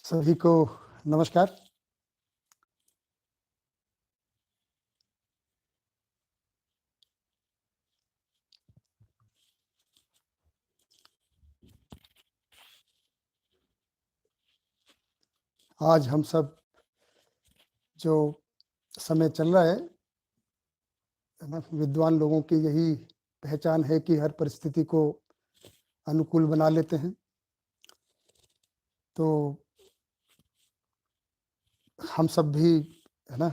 सभी को नमस्कार। आज हम सब जो समय चल रहा है ना, विद्वान लोगों की यही पहचान है कि हर परिस्थिति को अनुकूल बना लेते हैं। तो हम सब भी है ना,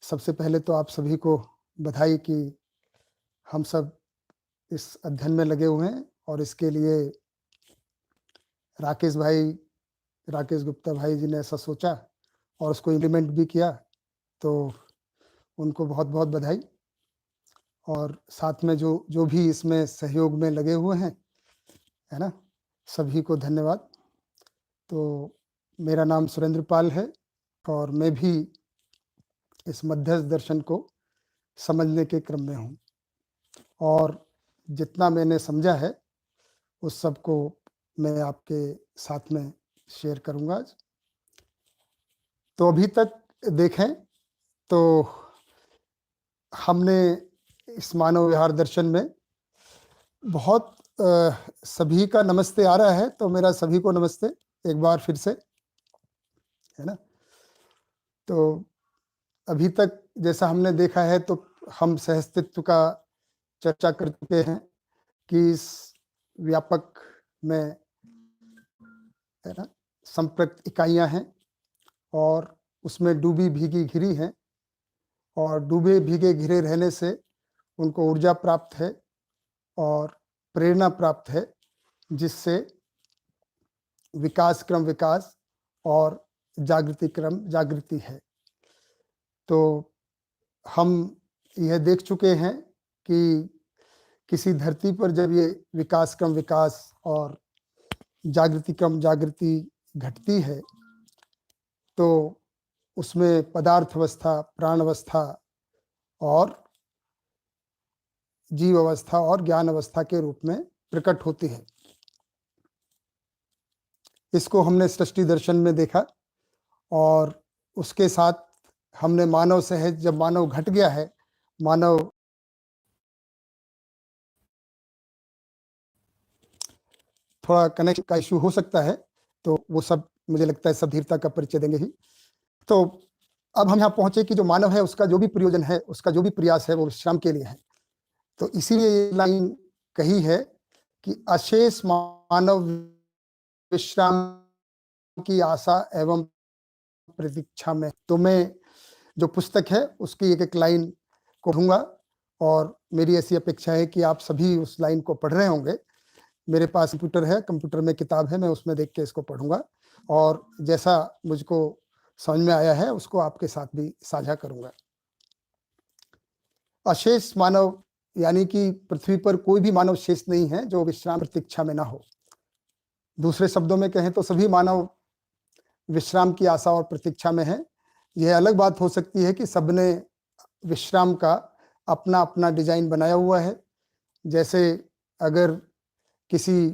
सबसे पहले तो आप सभी को बधाई कि हम सब इस अध्ययन में लगे हुए हैं और इसके लिए राकेश गुप्ता भाई जी ने ऐसा सोचा और उसको इम्प्लीमेंट भी किया, तो उनको बहुत बहुत बधाई। और साथ में जो जो भी इसमें सहयोग में लगे हुए हैं, है ना, सभी को धन्यवाद। तो मेरा नाम सुरेंद्र पाल है और मैं भी इस मध्यस्थ दर्शन को समझने के क्रम में हूँ और जितना मैंने समझा है उस सब को मैं आपके साथ में शेयर करूँगा आज। तो अभी तक देखें तो हमने इस मानव विहार दर्शन में बहुत सभी का नमस्ते आ रहा है, तो मेरा सभी को नमस्ते एक बार फिर से, है ना। तो अभी तक जैसा हमने देखा है तो हम सहअस्तित्व का चर्चा कर चुके हैं कि इस व्यापक में, है ना, संप्रक्त इकाइयां हैं और उसमें डूबी भीगी घिरी हैं और डूबे भीगे घिरे रहने से उनको ऊर्जा प्राप्त है और प्रेरणा प्राप्त है, जिससे विकास और जागृति क्रम जागृति है। तो हम यह देख चुके हैं कि किसी धरती पर जब ये विकास और जागृति क्रम जागृति घटती है तो उसमें पदार्थ अवस्था, प्राण अवस्था और जीव अवस्था और ज्ञान अवस्था के रूप में प्रकट होती है। इसको हमने सृष्टि दर्शन में देखा और उसके साथ हमने मानव सहज, जब मानव घट गया है, मानव थोड़ा कनेक्शन का इश्यू हो सकता है, तो वो सब मुझे लगता है सब धीरता का परिचय देंगे ही। तो अब हम यहाँ पहुंचे कि जो मानव है उसका जो भी प्रयोजन है, उसका जो भी प्रयास है वो विश्राम के लिए है। तो इसीलिए ये लाइन कही है कि अशेष मानव विश्राम की आशा एवं प्रतीक्षा में। तो मैं जो पुस्तक है उसकी एक एक लाइन को पढ़ूंगा और मेरी ऐसी अपेक्षा है कि आप सभी उस लाइन को पढ़ रहे होंगे। मेरे पास कंप्यूटर है, कंप्यूटर में किताब है, मैं उसमें देख के इसको पढ़ूंगा और जैसा मुझको समझ में आया है उसको आपके साथ भी साझा करूंगा। अशेष मानव यानी कि पृथ्वी पर कोई भी मानव शेष नहीं है जो विश्राम प्रतीक्षा में ना हो। दूसरे शब्दों में कहें तो सभी मानव विश्राम की आशा और प्रतीक्षा में है। यह अलग बात हो सकती है कि सबने विश्राम का अपना अपना डिजाइन बनाया हुआ है। जैसे अगर किसी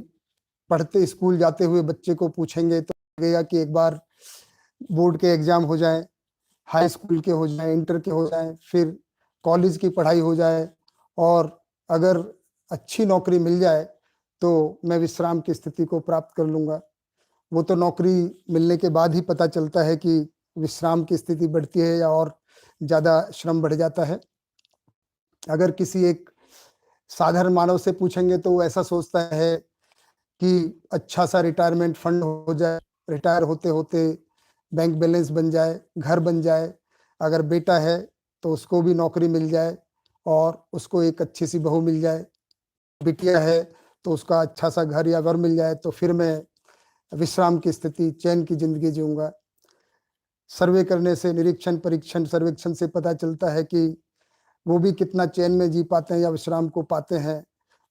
पढ़ते स्कूल जाते हुए बच्चे को पूछेंगे तो लगेगा कि एक बार बोर्ड के एग्जाम हो जाए, हाई स्कूल के हो जाए, इंटर के हो जाए, फिर कॉलेज की पढ़ाई हो जाए और अगर अच्छी नौकरी मिल जाए तो मैं विश्राम की स्थिति को प्राप्त कर लूँगा। वो तो नौकरी मिलने के बाद ही पता चलता है कि विश्राम की स्थिति बढ़ती है या और ज़्यादा श्रम बढ़ जाता है। अगर किसी एक साधारण मानव से पूछेंगे तो वो ऐसा सोचता है कि अच्छा सा रिटायरमेंट फंड हो जाए, रिटायर होते होते बैंक बैलेंस बन जाए, घर बन जाए, अगर बेटा है तो उसको भी नौकरी मिल जाए और उसको एक अच्छी सी बहू मिल जाए, बिटिया है तो उसका अच्छा सा घर या वर मिल जाए, तो फिर मैं विश्राम की स्थिति, चैन की जिंदगी जीऊंगा। सर्वे करने से, निरीक्षण परीक्षण सर्वेक्षण से पता चलता है कि वो भी कितना चैन में जी पाते हैं या विश्राम को पाते हैं,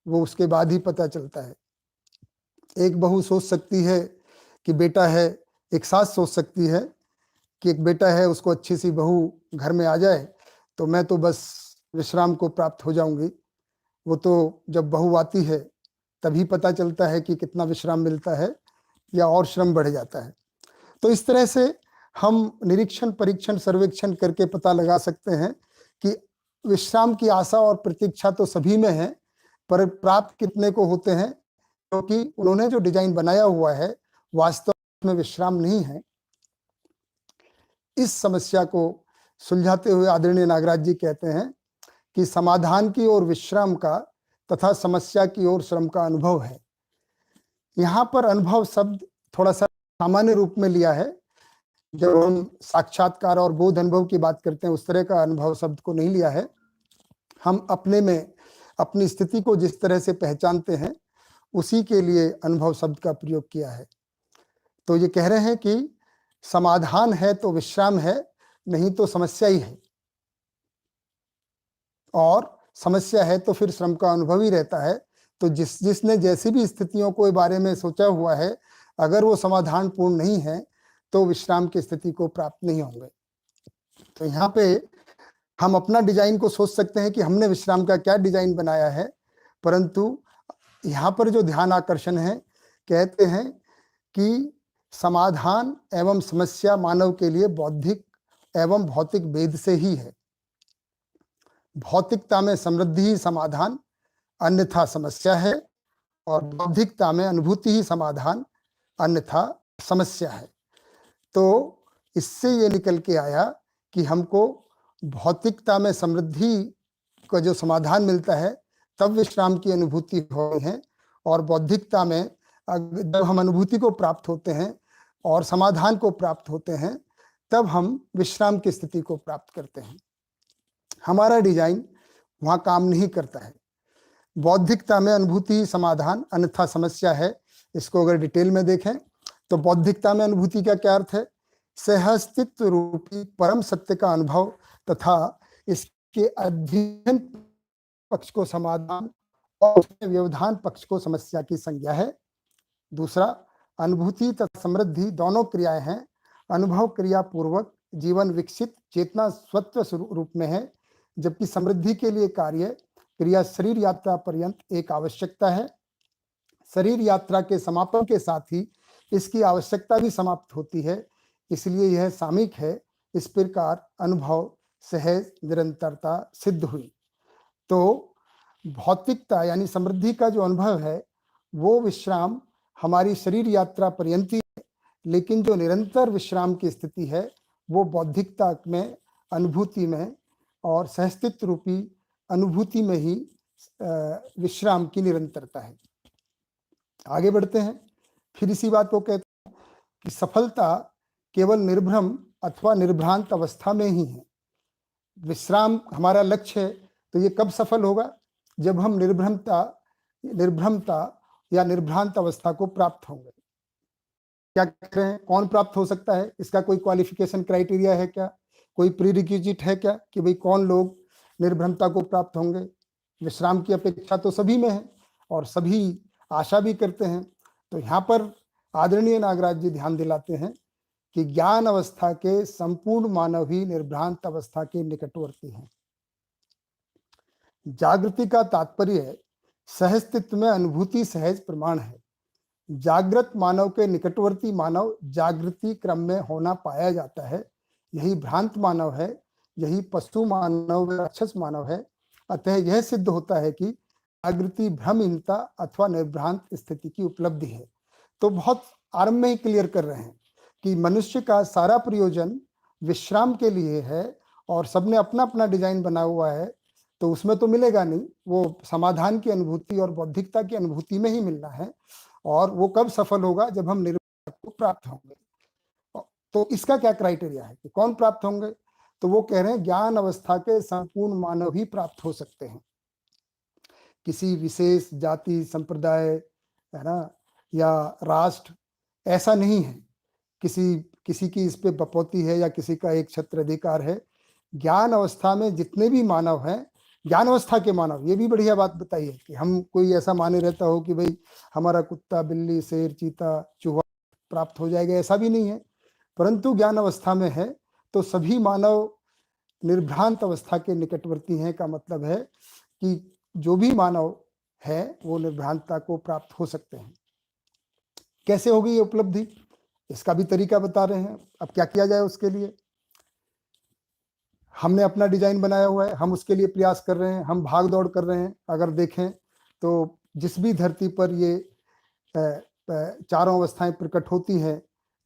वो उसके बाद ही पता चलता है। एक बहू सोच सकती है कि बेटा है, एक सास सोच सकती है कि एक बेटा है, उसको अच्छी सी बहू घर में आ जाए तो मैं तो बस विश्राम को प्राप्त हो जाऊंगी। वो तो जब बहू आती है तभी पता चलता है कि कितना विश्राम मिलता है या और श्रम बढ़ जाता है। तो इस तरह से हम निरीक्षण, परीक्षण, सर्वेक्षण करके पता लगा सकते हैं कि विश्राम की आशा और प्रतीक्षा तो सभी में है, पर प्राप्त कितने को होते हैं, क्योंकि उन्होंने जो डिजाइन बनाया हुआ है वास्तव में विश्राम नहीं है। इस समस्या को सुलझाते हुए आदरणीय नागराज जी कहते हैं कि समाधान की ओर विश्राम का तथा समस्या की ओर श्रम का अनुभव है। यहाँ पर अनुभव शब्द थोड़ा सा सामान्य रूप में लिया है। जब हम साक्षात्कार और बोध अनुभव की बात करते हैं उस तरह का अनुभव शब्द को नहीं लिया है। हम अपने में अपनी स्थिति को जिस तरह से पहचानते हैं उसी के लिए अनुभव शब्द का प्रयोग किया है। तो ये कह रहे हैं कि समाधान है तो विश्राम है, नहीं तो समस्या ही है, और समस्या है तो फिर श्रम का अनुभव ही रहता है। तो जिसने जैसी भी स्थितियों को बारे में सोचा हुआ है, अगर वो समाधान पूर्ण नहीं है तो विश्राम की स्थिति को प्राप्त नहीं होंगे। तो यहाँ पे हम अपना डिजाइन को सोच सकते हैं कि हमने विश्राम का क्या डिजाइन बनाया है, परंतु यहाँ पर जो ध्यान आकर्षण है, कहते हैं कि समाधान एवं समस्या मानव के लिए बौद्धिक एवं भौतिक भेद से ही है। भौतिकता में समृद्धि ही समाधान अन्यथा समस्या है, और बौद्धिकता में अनुभूति ही समाधान अन्यथा समस्या है। तो इससे ये निकल के आया कि हमको भौतिकता में समृद्धि का जो समाधान मिलता है तब विश्राम की अनुभूति हो है, और बौद्धिकता में जब हम अनुभूति को प्राप्त होते हैं और समाधान को प्राप्त होते हैं तब हम विश्राम की स्थिति को प्राप्त करते हैं। हमारा डिजाइन वहां काम नहीं करता है। बौद्धिकता में अनुभूति समाधान अन्यथा समस्या है। इसको अगर डिटेल में देखें तो बौद्धिकता में अनुभूति का क्या अर्थ है? सहअस्तित्व रूपी परम सत्य का अनुभव तथा इसके अध्ययन पक्ष को समाधान और उसके व्यवधान पक्ष को समस्या की संज्ञा है। दूसरा, अनुभूति तथा समृद्धि दोनों क्रियाएं हैं। अनुभव क्रिया पूर्वक जीवन विकसित चेतना स्वत्व रूप में है, जबकि समृद्धि के लिए कार्य क्रिया शरीर यात्रा पर्यंत एक आवश्यकता है। शरीर यात्रा के समापन के साथ ही इसकी आवश्यकता भी समाप्त होती है, इसलिए यह सामयिक है। इस प्रकार अनुभव सहज निरंतरता सिद्ध हुई। तो भौतिकता यानी समृद्धि का जो अनुभव है वो विश्राम हमारी शरीर यात्रा पर्यंत ही है, लेकिन जो निरंतर विश्राम की स्थिति है वो बौद्धिकता में, अनुभूति में और सहस्तित्व रूपी अनुभूति में ही विश्राम की निरंतरता है। आगे बढ़ते हैं। फिर इसी बात को कहते हैं कि सफलता केवल निर्भ्रम अथवा निर्भ्रांत अवस्था में ही है। विश्राम हमारा लक्ष्य है, तो ये कब सफल होगा? जब हम निर्भ्रमता या निर्भ्रांत अवस्था को प्राप्त होंगे। क्या कह रहे हैं? कौन प्राप्त हो सकता है? इसका कोई क्वालिफिकेशन क्राइटेरिया है क्या? कोई प्रीरिक्विजिट है क्या कि भाई कौन लोग निर्भ्रमता को प्राप्त होंगे? विश्राम की अपेक्षा तो सभी में है और सभी आशा भी करते हैं। तो यहाँ पर आदरणीय नागराज जी ध्यान दिलाते हैं कि ज्ञान अवस्था के संपूर्ण मानव ही निर्भ्रांत अवस्था के निकटवर्ती हैं। जागृति का तात्पर्य सहस्तित्व में अनुभूति सहज प्रमाण है। जागृत मानव के निकटवर्ती मानव जागृति क्रम में होना पाया जाता है। यही भ्रांत मानव है, यही पशु मानव, राक्षस मानव है। अतः यह सिद्ध होता है कि जागृति भ्रमहीनता अथवा निर्भ्रांत स्थिति की उपलब्धि है। तो बहुत आरंभ में ही क्लियर कर रहे हैं कि मनुष्य का सारा प्रयोजन विश्राम के लिए है और सबने अपना अपना डिजाइन बना हुआ है, तो उसमें तो मिलेगा नहीं। वो समाधान की अनुभूति और बौद्धिकता की अनुभूति में ही मिलना है, और वो कब सफल होगा? जब हम निर्भरता को प्राप्त होंगे। तो इसका क्या क्राइटेरिया है कि कौन प्राप्त होंगे? तो वो कह रहे हैं ज्ञान अवस्था के संपूर्ण मानव ही प्राप्त हो सकते हैं। किसी विशेष जाति, संप्रदाय, है ना, या राष्ट्र ऐसा नहीं है। किसी की इस पे बपौती है या किसी का एक छत्र अधिकार है। ज्ञान अवस्था में जितने भी मानव हैं, ज्ञान अवस्था के मानव, ये भी बढ़िया बात बताई है कि हम कोई ऐसा माने रहता हो कि भाई हमारा कुत्ता, बिल्ली, शेर, चीता, चूहा प्राप्त हो जाएगा, ऐसा भी नहीं है। परंतु ज्ञान अवस्था में है तो सभी मानव निर्भ्रांत अवस्था के निकटवर्ती हैं। का मतलब है कि जो भी मानव है वो निर्भ्रांतता को प्राप्त हो सकते हैं। कैसे होगी ये उपलब्धि? इसका भी तरीका बता रहे हैं। अब क्या किया जाए उसके लिए? हमने अपना डिजाइन बनाया हुआ है, हम उसके लिए प्रयास कर रहे हैं, हम भाग दौड़ कर रहे हैं। अगर देखें तो जिस भी धरती पर ये चारों अवस्थाएं प्रकट होती हैं,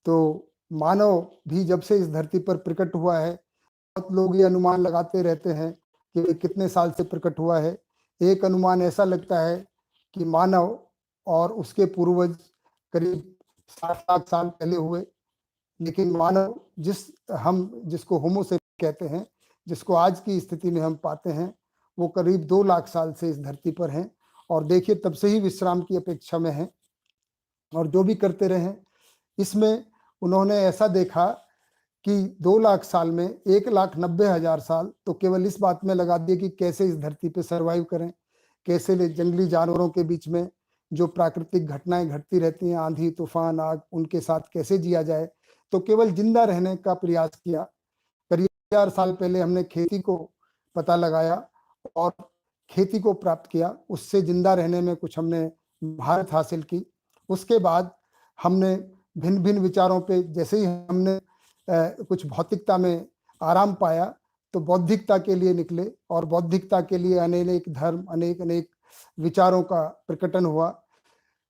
तो मानव भी जब से इस धरती पर प्रकट हुआ है, बहुत लोग ये अनुमान लगाते रहते हैं कि ये कितने साल से प्रकट हुआ है। एक अनुमान ऐसा लगता है कि मानव और उसके पूर्वज करीब 60 लाख साल पहले हुए, लेकिन मानव हम जिसको होमो सेपियंस कहते हैं, जिसको आज की स्थिति में हम पाते हैं, वो करीब 2 लाख साल से इस धरती पर हैं। और देखिए तब से ही विश्राम की अपेक्षा में है, और जो भी करते रहे इसमें उन्होंने ऐसा देखा कि 2 लाख साल में 1,90,000 साल तो केवल इस बात में लगा दिए कि कैसे इस धरती पे सरवाइव करें, कैसे जंगली जानवरों के बीच में जो प्राकृतिक घटनाएं घटती रहती हैं, आंधी तूफान आग, उनके साथ कैसे जिया जाए। तो केवल जिंदा रहने का प्रयास किया। करीब 1000 साल पहले हमने खेती को पता लगाया और खेती को प्राप्त किया, उससे जिंदा रहने में कुछ हमने महारत हासिल की। उसके बाद हमने भिन्न भिन्न विचारों पे, जैसे ही हमने कुछ भौतिकता में आराम पाया तो बौद्धिकता के लिए निकले, और बौद्धिकता के लिए अनेक धर्म, अनेक अनेक विचारों का प्रकटन हुआ।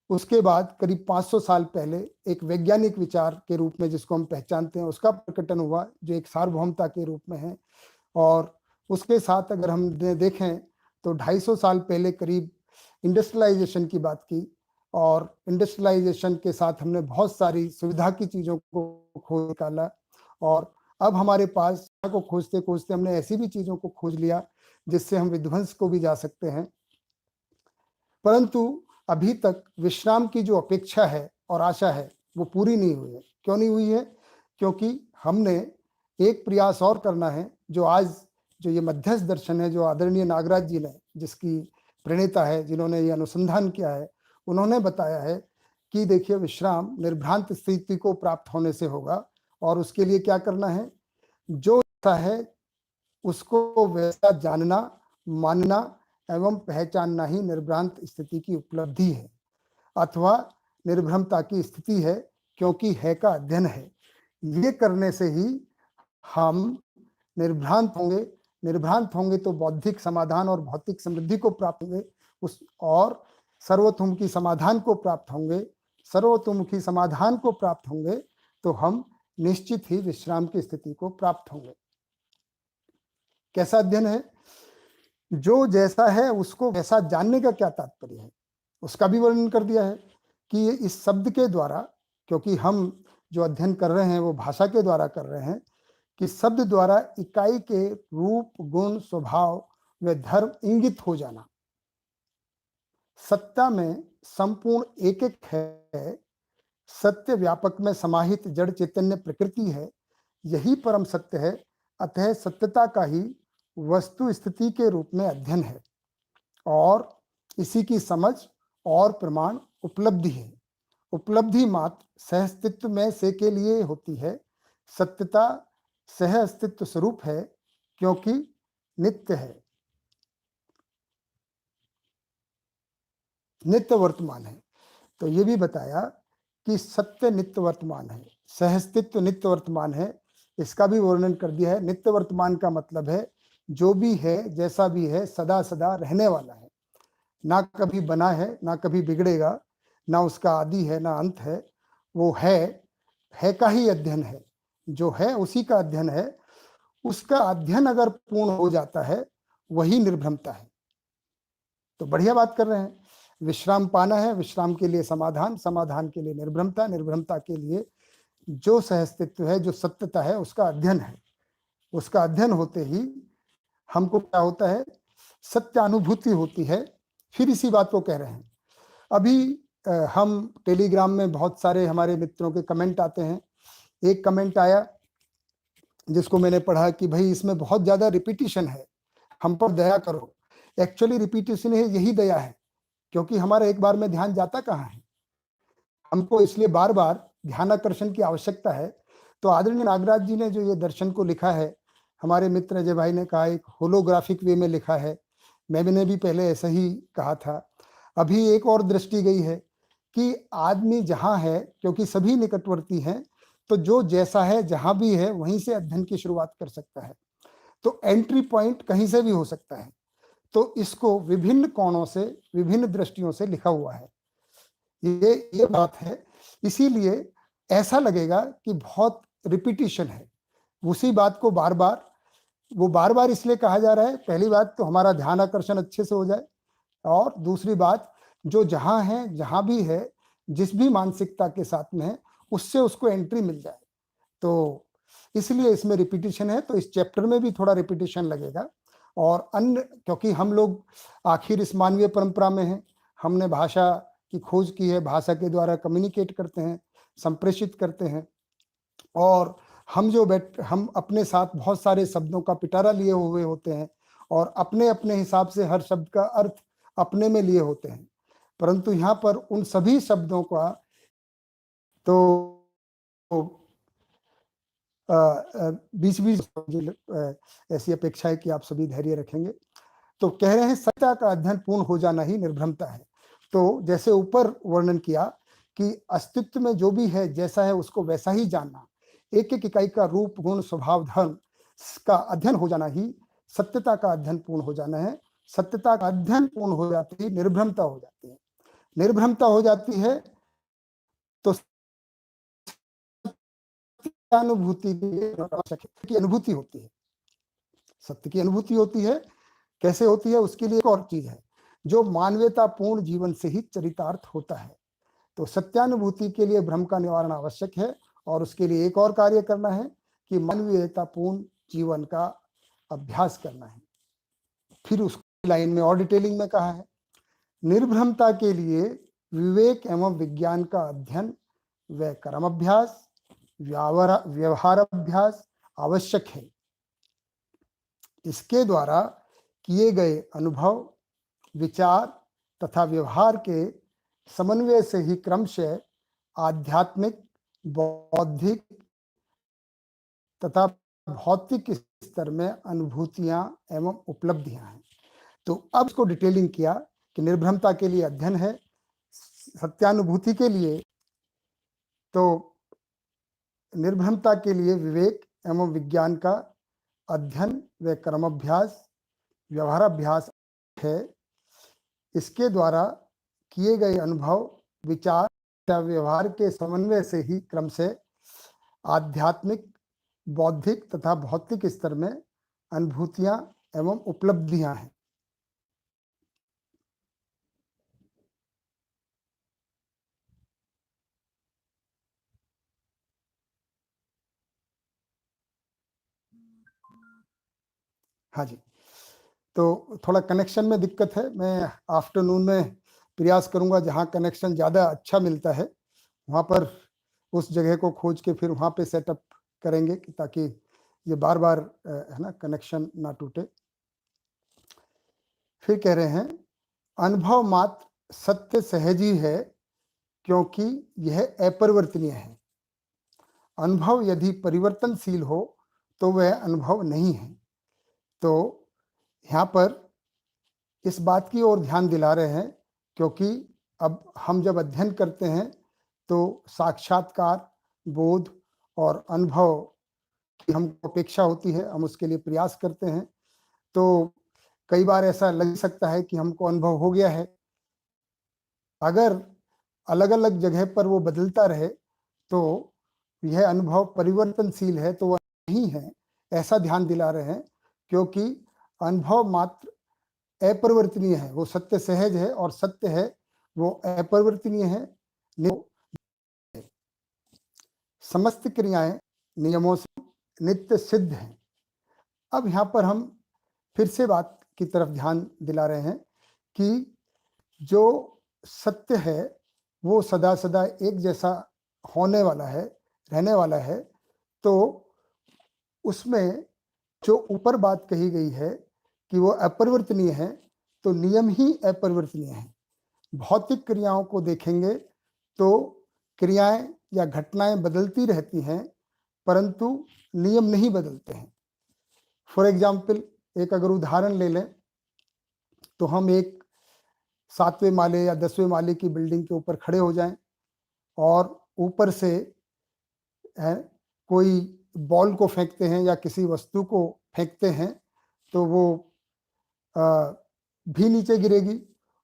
उसके बाद करीब 500 साल पहले एक वैज्ञानिक विचार के रूप में जिसको हम पहचानते हैं, उसका प्रकटन हुआ, जो एक सार्वभौमता के रूप में है। और उसके साथ अगर हम देखें तो 250 साल पहले करीब इंडस्ट्रियलाइजेशन की बात की, और इंडस्ट्रियलाइजेशन के साथ हमने बहुत सारी सुविधा की चीज़ों को खोज निकाला। और अब हमारे पास को खोजते खोजते हमने ऐसी भी चीज़ों को खोज लिया जिससे हम विध्वंस को भी जा सकते हैं। परंतु अभी तक विश्राम की जो अपेक्षा है और आशा है वो पूरी नहीं हुई है। क्यों नहीं हुई है? क्योंकि हमने एक प्रयास और करना है, जो ये मध्यस्थ दर्शन है, जो आदरणीय नागराज जी ने, जिसकी प्रणेता है, जिन्होंने ये अनुसंधान किया है, उन्होंने बताया है कि देखिए विश्राम निर्भ्रांत स्थिति को प्राप्त होने से होगा। और उसके लिए क्या करना है? जो ऐसा है उसको वैसा जानना, मानना एवं पहचानना ही निर्भ्रांत स्थिति की उपलब्धि है, अथवा निर्भ्रमता की स्थिति है, क्योंकि है का अध्ययन है। ये करने से ही हम निर्भ्रांत होंगे। निर्भ्रांत होंगे तो बौद्धिक समाधान और भौतिक समृद्धि को प्राप्त होंगे, और सर्वतोमुखी समाधान को प्राप्त होंगे। सर्वतोमुखी समाधान को प्राप्त होंगे तो हम निश्चित ही विश्राम की स्थिति को प्राप्त होंगे। कैसा अध्ययन है? जो जैसा है उसको वैसा जानने का क्या तात्पर्य है, उसका भी वर्णन कर दिया है कि इस शब्द के द्वारा, क्योंकि हम जो अध्ययन कर रहे हैं वो भाषा के द्वारा कर रहे हैं, कि शब्द द्वारा इकाई के रूप, गुण, स्वभाव व धर्म इंगित हो जाना। सत्ता में संपूर्ण एक एक है, सत्य व्यापक में समाहित जड़ चैतन्य प्रकृति है, यही परम सत्य है। अतः सत्यता का ही वस्तु स्थिति के रूप में अध्ययन है, और इसी की समझ और प्रमाण उपलब्धि है। उपलब्धि मात्र सहअस्तित्व में से के लिए होती है। सत्यता सह अस्तित्व स्वरूप है, क्योंकि नित्य है, नित्य वर्तमान है। तो ये भी बताया कि सत्य नित्य वर्तमान है, सहअस्तित्व नित्य वर्तमान है। इसका भी वर्णन कर दिया है। नित्य वर्तमान का मतलब है जो भी है, जैसा भी है, सदा सदा रहने वाला है, ना कभी बना है, ना कभी बिगड़ेगा, ना उसका आदि है, ना अंत है। वो है का ही अध्ययन है, जो है उसी का अध्ययन है। उसका अध्ययन अगर पूर्ण हो जाता है, वही निर्भ्रमता है। तो बढ़िया बात कर रहे हैं। विश्राम पाना है, विश्राम के लिए समाधान, समाधान के लिए निर्भ्रमता, निर्भ्रमता के लिए जो सहअस्तित्व है, जो सत्यता है, उसका अध्ययन है। उसका अध्ययन होते ही हमको क्या होता है? सत्य अनुभूति होती है। फिर इसी बात को कह रहे हैं। अभी हम टेलीग्राम में बहुत सारे हमारे मित्रों के कमेंट आते हैं। एक कमेंट आया जिसको मैंने पढ़ा कि भाई इसमें बहुत ज्यादा रिपीटिशन है, हम पर दया करो। एक्चुअली रिपीटिशन है, यही दया है, क्योंकि हमारा एक बार में ध्यान जाता कहाँ है। हमको इसलिए बार बार ध्यान आकर्षण की आवश्यकता है। तो आदरणीय नागराज जी ने जो ये दर्शन को लिखा है, हमारे मित्र अजय भाई ने कहा एक होलोग्राफिक वे में लिखा है। मैंने भी पहले ऐसा ही कहा था। अभी एक और दृष्टि गई है कि आदमी जहां है, क्योंकि सभी निकटवर्ती हैं, तो जो जैसा है जहां भी है वहीं से अध्ययन की शुरुआत कर सकता है। तो एंट्री पॉइंट कहीं से भी हो सकता है। तो इसको विभिन्न कोणों से, विभिन्न दृष्टियों से लिखा हुआ है। ये बात है। इसीलिए ऐसा लगेगा कि बहुत रिपीटिशन है, उसी बात को बार बार, वो बार बार इसलिए कहा जा रहा है, पहली बात तो हमारा ध्यान आकर्षण अच्छे से हो जाए, और दूसरी बात, जो जहां है, जहां भी है, जिस भी मानसिकता के साथ में है, उससे उसको एंट्री मिल जाए। तो इसलिए इसमें रिपीटिशन है। तो इस चैप्टर में भी थोड़ा रिपीटिशन लगेगा। और अन्य, क्योंकि हम लोग आखिर इस मानवीय परंपरा में हैं, हमने भाषा की खोज की है, भाषा के द्वारा कम्युनिकेट करते हैं, संप्रेषित करते हैं, और हम अपने साथ बहुत सारे शब्दों का पिटारा लिए हुए होते हैं, और अपने अपने हिसाब से हर शब्द का अर्थ अपने में लिए होते हैं। परंतु यहाँ पर उन सभी शब्दों का तो बीच बीच ऐसी अपेक्षा है कि आप सभी धैर्य रखेंगे। तो कह रहे हैं, सत्ता का अध्ययन पूर्ण हो जाना ही निर्भ्रमता है। तो जैसे ऊपर वर्णन किया कि अस्तित्व में जो भी है, जैसा है, उसको वैसा ही जानना, एक एक इकाई का रूप, गुण, स्वभाव, धर्म का अध्ययन हो जाना ही सत्यता का अध्ययन पूर्ण हो जाना है। सत्यता का अध्ययन पूर्ण हो जाती है, निर्भ्रमता हो जाती है। निर्भ्रमता हो जाती है तो अनुभूति की अनुभूति होती है, सत्य की अनुभूति होती है। कैसे होती है, उसके लिए एक और चीज है, जो मानवीयतापूर्ण जीवन से ही चरितार्थ होता है। तो सत्यानुभूति के लिए भ्रम का निवारण आवश्यक है, और उसके लिए एक और कार्य करना है कि मानवीयतापूर्ण जीवन का अभ्यास करना है। फिर उस लाइन में और डिटेलिंग में कहा है, निर्भ्रमता के लिए विवेक एवं विज्ञान का अध्ययन व कर्म अभ्यास, व्यवहार अभ्यास आवश्यक है। इसके द्वारा किए गए अनुभव, विचार तथा व्यवहार के समन्वय से ही क्रमशः आध्यात्मिक, बौद्धिक तथा भौतिक स्तर में अनुभूतियां एवं उपलब्धियां हैं। तो अब इसको डिटेलिंग किया कि निर्भ्रमता के लिए अध्ययन है, सत्यानुभूति के लिए, तो निर्भ्रमता के लिए विवेक एवं विज्ञान का अध्ययन व कर्माभ्यास, व्यवहाराभ्यास है। इसके द्वारा किए गए अनुभव, विचार या व्यवहार के समन्वय से ही क्रम से आध्यात्मिक, बौद्धिक तथा भौतिक स्तर में अनुभूतियां एवं उपलब्धियां हैं। हाँ जी, तो थोड़ा कनेक्शन में दिक्कत है। मैं आफ्टरनून में प्रयास करूंगा, जहां कनेक्शन ज़्यादा अच्छा मिलता है वहां पर उस जगह को खोज के फिर वहां पे सेटअप करेंगे, ताकि ये बार बार है ना, कनेक्शन ना टूटे। फिर कह रहे हैं, अनुभव मात्र सत्य सहज ही है, क्योंकि यह अपरिवर्तनीय है। अनुभव यदि परिवर्तनशील हो तो वह अनुभव नहीं है। तो यहाँ पर इस बात की ओर ध्यान दिला रहे हैं, क्योंकि अब हम जब अध्ययन करते हैं तो साक्षात्कार, बोध और अनुभव की हमको अपेक्षा होती है, हम उसके लिए प्रयास करते हैं। तो कई बार ऐसा लग सकता है कि हमको अनुभव हो गया है। अगर अलग अलग जगह पर वो बदलता रहे तो यह अनुभव परिवर्तनशील है, तो वह नहीं है, ऐसा ध्यान दिला रहे हैं। क्योंकि अनुभव मात्र अपरिवर्तनीय है, वो सत्य सहज है, और सत्य है वो अपरिवर्तनीय है। समस्त क्रियाएं नियमों से नित्य सिद्ध हैं। अब यहाँ पर हम फिर से बात की तरफ ध्यान दिला रहे हैं कि जो सत्य है वो सदा सदा एक जैसा होने वाला है, रहने वाला है। तो उसमें जो ऊपर बात कही गई है कि वो अपरिवर्तनीय है, तो नियम ही अपरिवर्तनीय है। भौतिक क्रियाओं को देखेंगे तो क्रियाएं या घटनाएं बदलती रहती हैं, परंतु नियम नहीं बदलते हैं। फॉर एग्जाम्पल, एक अगर उदाहरण ले लें, तो हम एक 7वें माले या 10वें माले की बिल्डिंग के ऊपर खड़े हो जाएं और ऊपर से कोई बॉल को फेंकते हैं या किसी वस्तु को फेंकते हैं तो वो भी नीचे गिरेगी।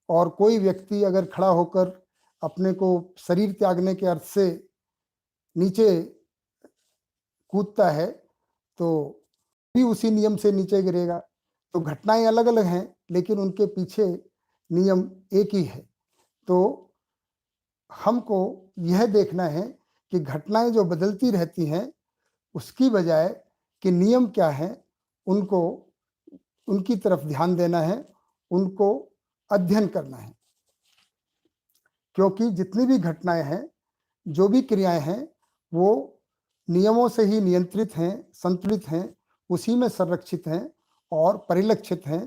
और कोई व्यक्ति अगर खड़ा होकर अपने को शरीर त्यागने के अर्थ से नीचे कूदता है तो भी उसी नियम से नीचे गिरेगा। तो घटनाएं अलग अलग हैं लेकिन उनके पीछे नियम एक ही है। तो हमको यह देखना है कि घटनाएं जो बदलती रहती हैं उसकी बजाय कि नियम क्या है उनको उनकी तरफ ध्यान देना है, उनको अध्ययन करना है। क्योंकि जितनी भी घटनाएं हैं, जो भी क्रियाएं हैं, वो नियमों से ही नियंत्रित हैं, संतुलित हैं, उसी में संरक्षित हैं और परिलक्षित हैं,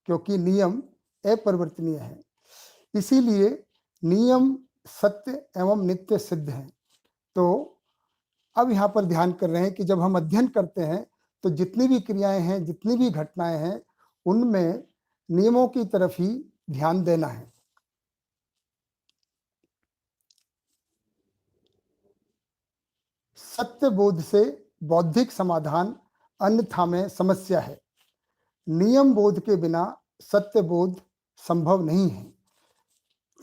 क्योंकि नियम अपरिवर्तनीय है। इसीलिए नियम सत्य एवं नित्य सिद्ध हैं। तो अब यहाँ पर ध्यान कर रहे हैं कि जब हम अध्ययन करते हैं तो जितनी भी क्रियाएं हैं, जितनी भी घटनाएं हैं, उनमें नियमों की तरफ ही ध्यान देना है। सत्य बोध से बौद्धिक समाधान अन्यथा में समस्या है। नियम बोध के बिना सत्य बोध संभव नहीं है।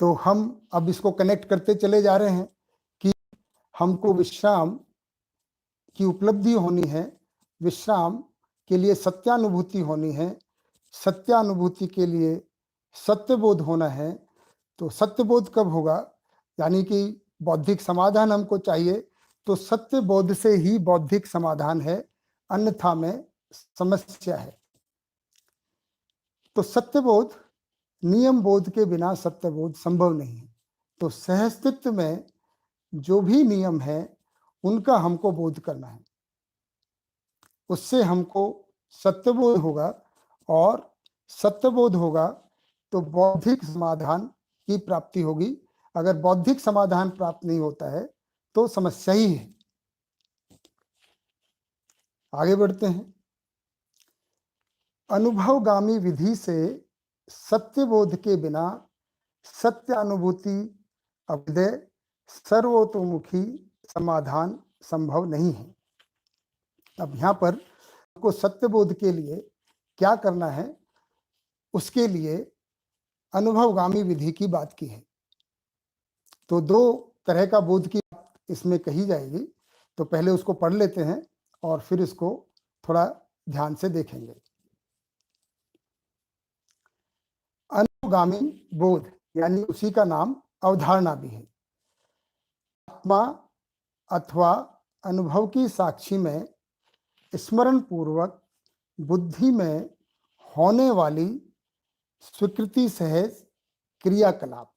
तो हम अब इसको कनेक्ट करते चले जा रहे हैं कि हमको विश्राम की उपलब्धि होनी है, विश्राम के लिए सत्यानुभूति होनी है, सत्यानुभूति के लिए सत्यबोध होना है। तो सत्यबोध कब होगा? यानी कि बौद्धिक समाधान हमको चाहिए, तो सत्य बोध से ही बौद्धिक समाधान है, अन्यथा में समस्या है। तो सत्यबोध, नियम बोध के बिना सत्यबोध संभव नहीं है। तो सहअस्तित्व में जो भी नियम है उनका हमको बोध करना है, उससे हमको सत्यबोध होगा और सत्यबोध होगा तो बौद्धिक समाधान की प्राप्ति होगी। अगर बौद्धिक समाधान प्राप्त नहीं होता है तो समस्या ही है। आगे बढ़ते हैं। अनुभवगामी विधि से सत्यबोध के बिना सत्यानुभूति अभ्युदय सर्वतोमुखी समाधान संभव नहीं है। अब यहाँ पर आपको सत्यबोध के लिए क्या करना है, उसके लिए अनुभवगामी विधि की बात की है। तो दो तरह का बोध की इसमें कही जाएगी, तो पहले उसको पढ़ लेते हैं और फिर इसको थोड़ा ध्यान से देखेंगे। अनुगामी बोध यानी उसी का नाम अवधारणा भी है। आत्मा अथवा अनुभव की साक्षी में स्मरण पूर्वक बुद्धि में होने वाली स्वीकृति सहज क्रियाकलाप।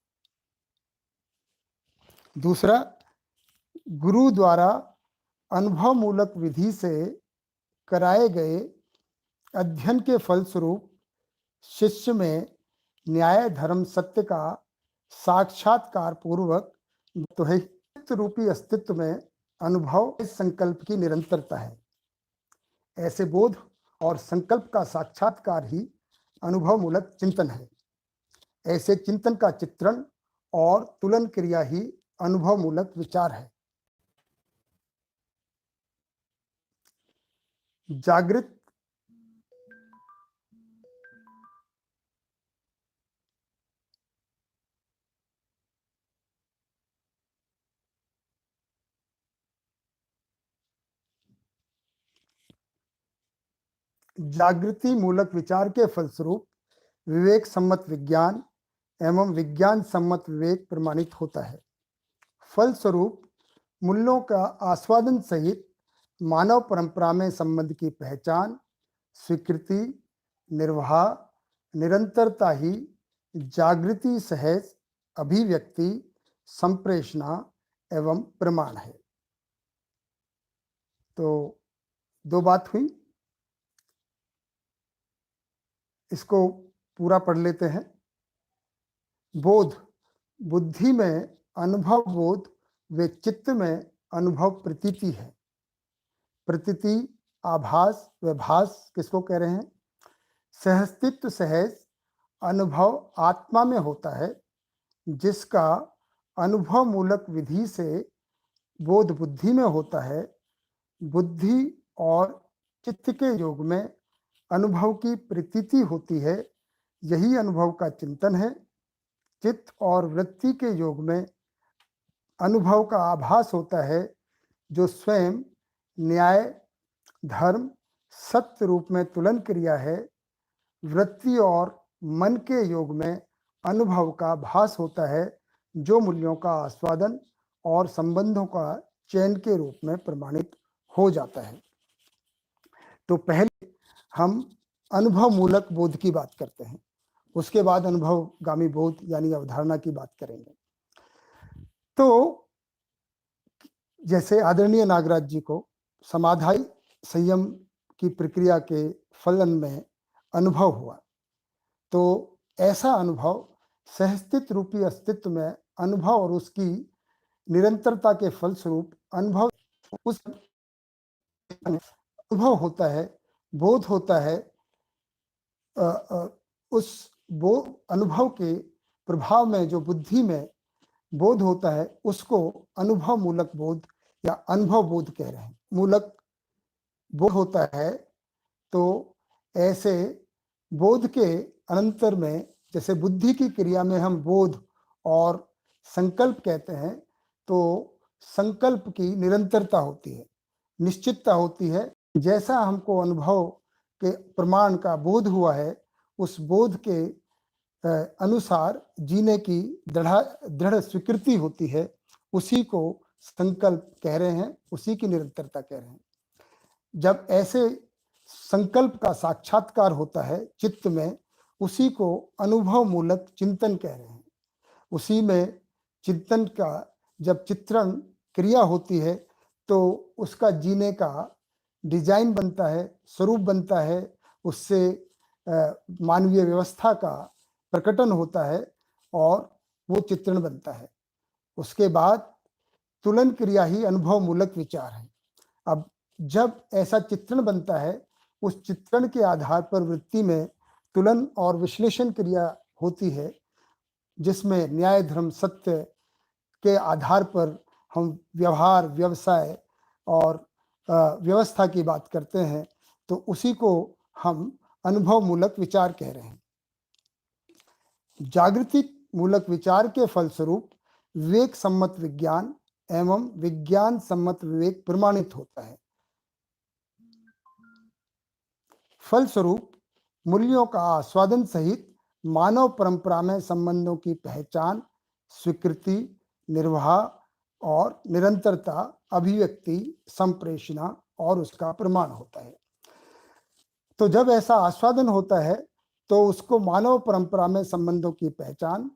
दूसरा, गुरु द्वारा अनुभव मूलक विधि से कराए गए अध्ययन के फलस्वरूप शिष्य में न्याय धर्म सत्य का साक्षात्कार पूर्वक तो है रूपी अस्तित्व में अनुभव इस संकल्प की निरंतरता है। ऐसे बोध और संकल्प का साक्षात्कार ही अनुभव मूलक चिंतन है। ऐसे चिंतन का चित्रण और तुलन क्रिया ही अनुभव मूलक विचार है। जागृत जागृति मूलक विचार के फलस्वरूप विवेक सम्मत विज्ञान एवं विज्ञान सम्मत विवेक प्रमाणित होता है। फलस्वरूप मूल्यों का आस्वादन सहित मानव परंपरा में संबंध की पहचान, स्वीकृति, निर्वाह, निरंतरता ही जागृति सहज अभिव्यक्ति, संप्रेषणा एवं प्रमाण है। तो दो बात हुई, इसको पूरा पढ़ लेते हैं। बोध, बुद्धि में अनुभव बोध व चित्त में अनुभव प्रतीति है। प्रतीति, आभास व भास किसको कह रहे हैं? सहअस्तित्व सहज अनुभव आत्मा में होता है, जिसका अनुभव मूलक विधि से बोध बुद्धि में होता है। बुद्धि और चित्त के योग में अनुभव की प्रतीति होती है, यही अनुभव का चिंतन है। चित्त और वृत्ति के योग में अनुभव का आभास होता है, जो स्वयं न्याय, धर्म, सत्य रूप में तुलन क्रिया है। वृत्ति और मन के योग में अनुभव का भास होता है, जो मूल्यों का आस्वादन और संबंधों का चयन के रूप में प्रमाणित हो जाता है। तो पहले हम अनुभव मूलक बोध की बात करते हैं, उसके बाद अनुभवगामी बोध यानी अवधारणा की बात करेंगे। तो जैसे आदरणीय नागराज जी को समाधाई संयम की प्रक्रिया के फलन में अनुभव हुआ, तो ऐसा अनुभव सहस्तित्व रूपी अस्तित्व में अनुभव और उसकी निरंतरता के फलस्वरूप अनुभव उस अनुभव होता है, बोध होता है। उस अनुभव के प्रभाव में जो बुद्धि में बोध होता है, उसको अनुभव मूलक बोध या अनुभव बोध कह रहे हैं। मूलक बोध होता है, तो ऐसे बोध के अनंतर में, जैसे बुद्धि की क्रिया में हम बोध और संकल्प कहते हैं, तो संकल्प की निरंतरता होती है, निश्चितता होती है। जैसा हमको अनुभव के प्रमाण का बोध हुआ है, उस बोध के अनुसार जीने की दृढ़ स्वीकृति होती है, उसी को संकल्प कह रहे हैं, उसी की निरंतरता कह रहे हैं। जब ऐसे संकल्प का साक्षात्कार होता है चित्त में, उसी को अनुभव मूलक चिंतन कह रहे हैं। उसी में चिंतन का जब चित्रण क्रिया होती है, तो उसका जीने का डिजाइन बनता है, स्वरूप बनता है, उससे मानवीय व्यवस्था का प्रकटन होता है और वो चित्रण बनता है। उसके बाद तुलन क्रिया ही अनुभव मूलक विचार है। अब जब ऐसा चित्रण बनता है, उस चित्रण के आधार पर वृत्ति में तुलन और विश्लेषण क्रिया होती है, जिसमें न्याय, धर्म, सत्य के आधार पर हम व्यवहार, व्यवसाय और व्यवस्था की बात करते हैं, तो उसी को हम अनुभव मूलक विचार कह रहे हैं। जागृति मूलक विचार के फलस्वरूप विवेक सम्मत विज्ञान एवं विज्ञान सम्मत विवेक प्रमाणित होता है। फलस्वरूप मूल्यों का आस्वादन सहित मानव परंपरा में संबंधों की पहचान, स्वीकृति, निर्वाह और निरंतरता, अभिव्यक्ति, संप्रेषणा और उसका प्रमाण होता है। तो जब ऐसा आस्वादन होता है, तो उसको मानव परंपरा में संबंधों की पहचान,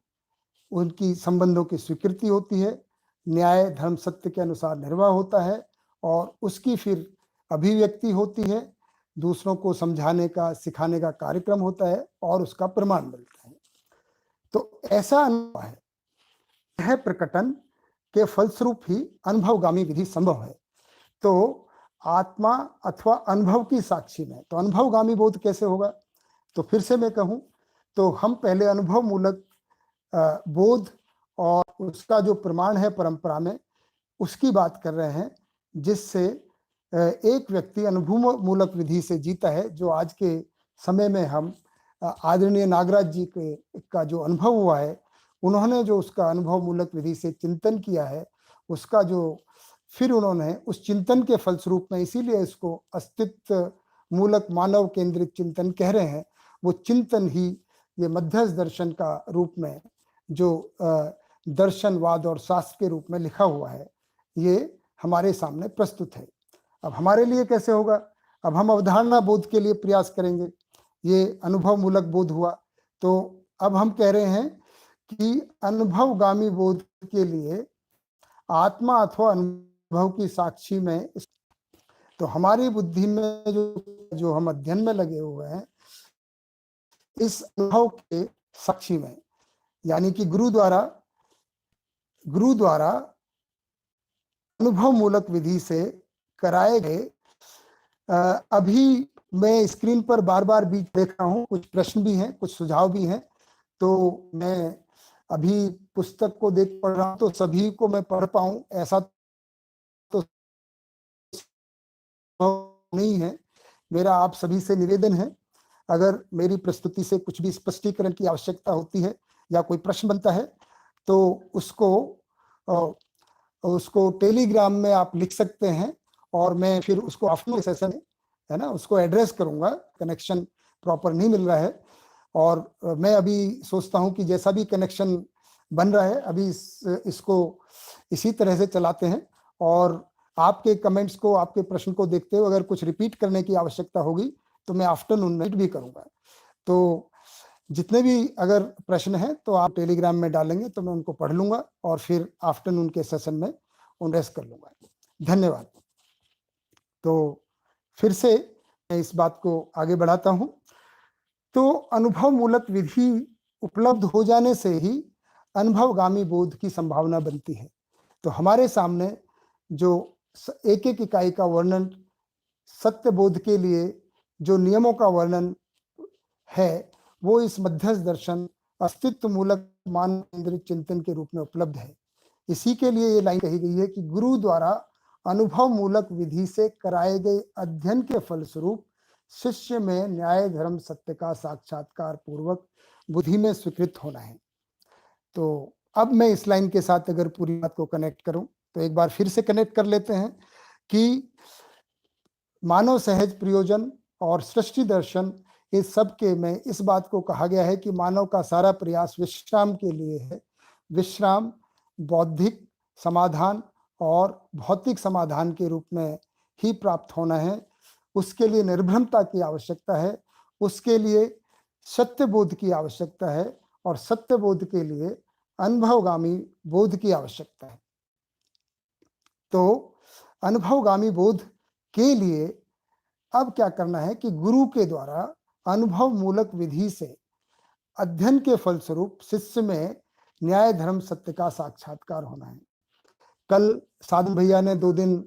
उनकी संबंधों की स्वीकृति होती है, न्याय, धर्म, सत्य के अनुसार निर्वाह होता है और उसकी फिर अभिव्यक्ति होती है, दूसरों को समझाने का, सिखाने का कार्यक्रम होता है और उसका प्रमाण मिलता है। तो ऐसा अनुभव है, यह प्रकटन के फलस्वरूप ही अनुभवगामी विधि संभव है। तो आत्मा अथवा अनुभव की साक्षी में तो अनुभवगामी बोध कैसे होगा? तो फिर से मैं कहूं, तो हम पहले अनुभव मूलक बोध और उसका जो प्रमाण है परंपरा में, उसकी बात कर रहे हैं, जिससे एक व्यक्ति अनुभव मूलक विधि से जीता है, जो आज के समय में हम आदरणीय नागराज जी के का जो अनुभव हुआ है, उन्होंने जो उसका अनुभव मूलक विधि से चिंतन किया है, उसका जो फिर उन्होंने उस चिंतन के फलस्वरूप में, इसीलिए इसको अस्तित्व मूलक मानव केंद्रित चिंतन कह रहे हैं, वो चिंतन ही ये मध्यस्थ दर्शन का रूप में जो दर्शनवाद और शास्त्र के रूप में लिखा हुआ है, ये हमारे सामने प्रस्तुत है। अब हमारे लिए कैसे होगा? अब हम अवधारणा बोध के लिए प्रयास करेंगे। ये अनुभव मूलक बोध हुआ, तो अब हम कह रहे हैं कि अनुभवगामी बोध के लिए आत्मा अथवा अनुभव की साक्षी में, तो हमारी बुद्धि में जो हम अध्ययन में लगे हुए हैं, इस अनुभव के साक्षी में, यानी कि गुरु द्वारा अनुभव मूलक विधि से कराए गए, अभी मैं स्क्रीन पर बार बार भी देख रहा हूं, कुछ प्रश्न भी हैं, कुछ सुझाव भी हैं, तो मैं अभी पुस्तक को देख पढ़ रहा हूँ, तो सभी को मैं पढ़ पाऊँ ऐसा तो संभव नहीं है। मेरा आप सभी से निवेदन है, अगर मेरी प्रस्तुति से कुछ भी स्पष्टीकरण की आवश्यकता होती है या कोई प्रश्न बनता है, तो उसको टेलीग्राम में आप लिख सकते हैं और मैं फिर उसको आफ्टर सेशन में, है ना, उसको एड्रेस करूंगा। कनेक्शन प्रॉपर नहीं मिल रहा है और मैं अभी सोचता हूं कि जैसा भी कनेक्शन बन रहा है अभी इसको इसी तरह से चलाते हैं और आपके कमेंट्स को, आपके प्रश्न को देखते हुए अगर कुछ रिपीट करने की आवश्यकता होगी तो मैं आफ्टरनून में भी करूंगा। तो जितने भी अगर प्रश्न हैं तो आप टेलीग्राम में डालेंगे तो मैं उनको पढ़ लूंगा और फिर आफ्टरनून के सेशन में एड्रेस कर लूंगा। धन्यवाद। तो फिर से मैं इस बात को आगे बढ़ाता हूं। तो अनुभव मूलक विधि उपलब्ध हो जाने से ही अनुभवगामी बोध की संभावना बनती है। तो हमारे सामने जो एक एक इकाई का वर्णन, सत्य बोध के लिए जो नियमों का वर्णन है, वो इस मध्यस्थ दर्शन अस्तित्व मूलक मान केंद्रित चिंतन के रूप में उपलब्ध है। इसी के लिए ये लाइन कही गई है कि गुरु द्वारा अनुभव मूलक विधि से कराए गए अध्ययन के फलस्वरूप शिष्य में न्याय धर्म सत्य का साक्षात्कार पूर्वक बुद्धि में स्वीकृत होना है। तो अब मैं इस लाइन के साथ अगर पूरी बात को कनेक्ट करूं तो एक बार फिर से कनेक्ट कर लेते हैं कि मानव सहज प्रयोजन और सृष्टि दर्शन, इस सब के में इस बात को कहा गया है कि मानव का सारा प्रयास विश्राम के लिए है। विश्राम बौद्धिक समाधान और भौतिक समाधान के रूप में ही प्राप्त होना है। उसके लिए निर्भ्रमता की आवश्यकता है, उसके लिए सत्य बोध की आवश्यकता है और सत्य बोध के लिए अनुभवगामी बोध की आवश्यकता है। तो अनुभवगामी बोध के लिए अब क्या करना है कि गुरु के द्वारा अनुभव मूलक विधि से अध्ययन के फलस्वरूप शिष्य में न्याय धर्म सत्य का साक्षात्कार होना है। कल साधन भैया ने 2 दिन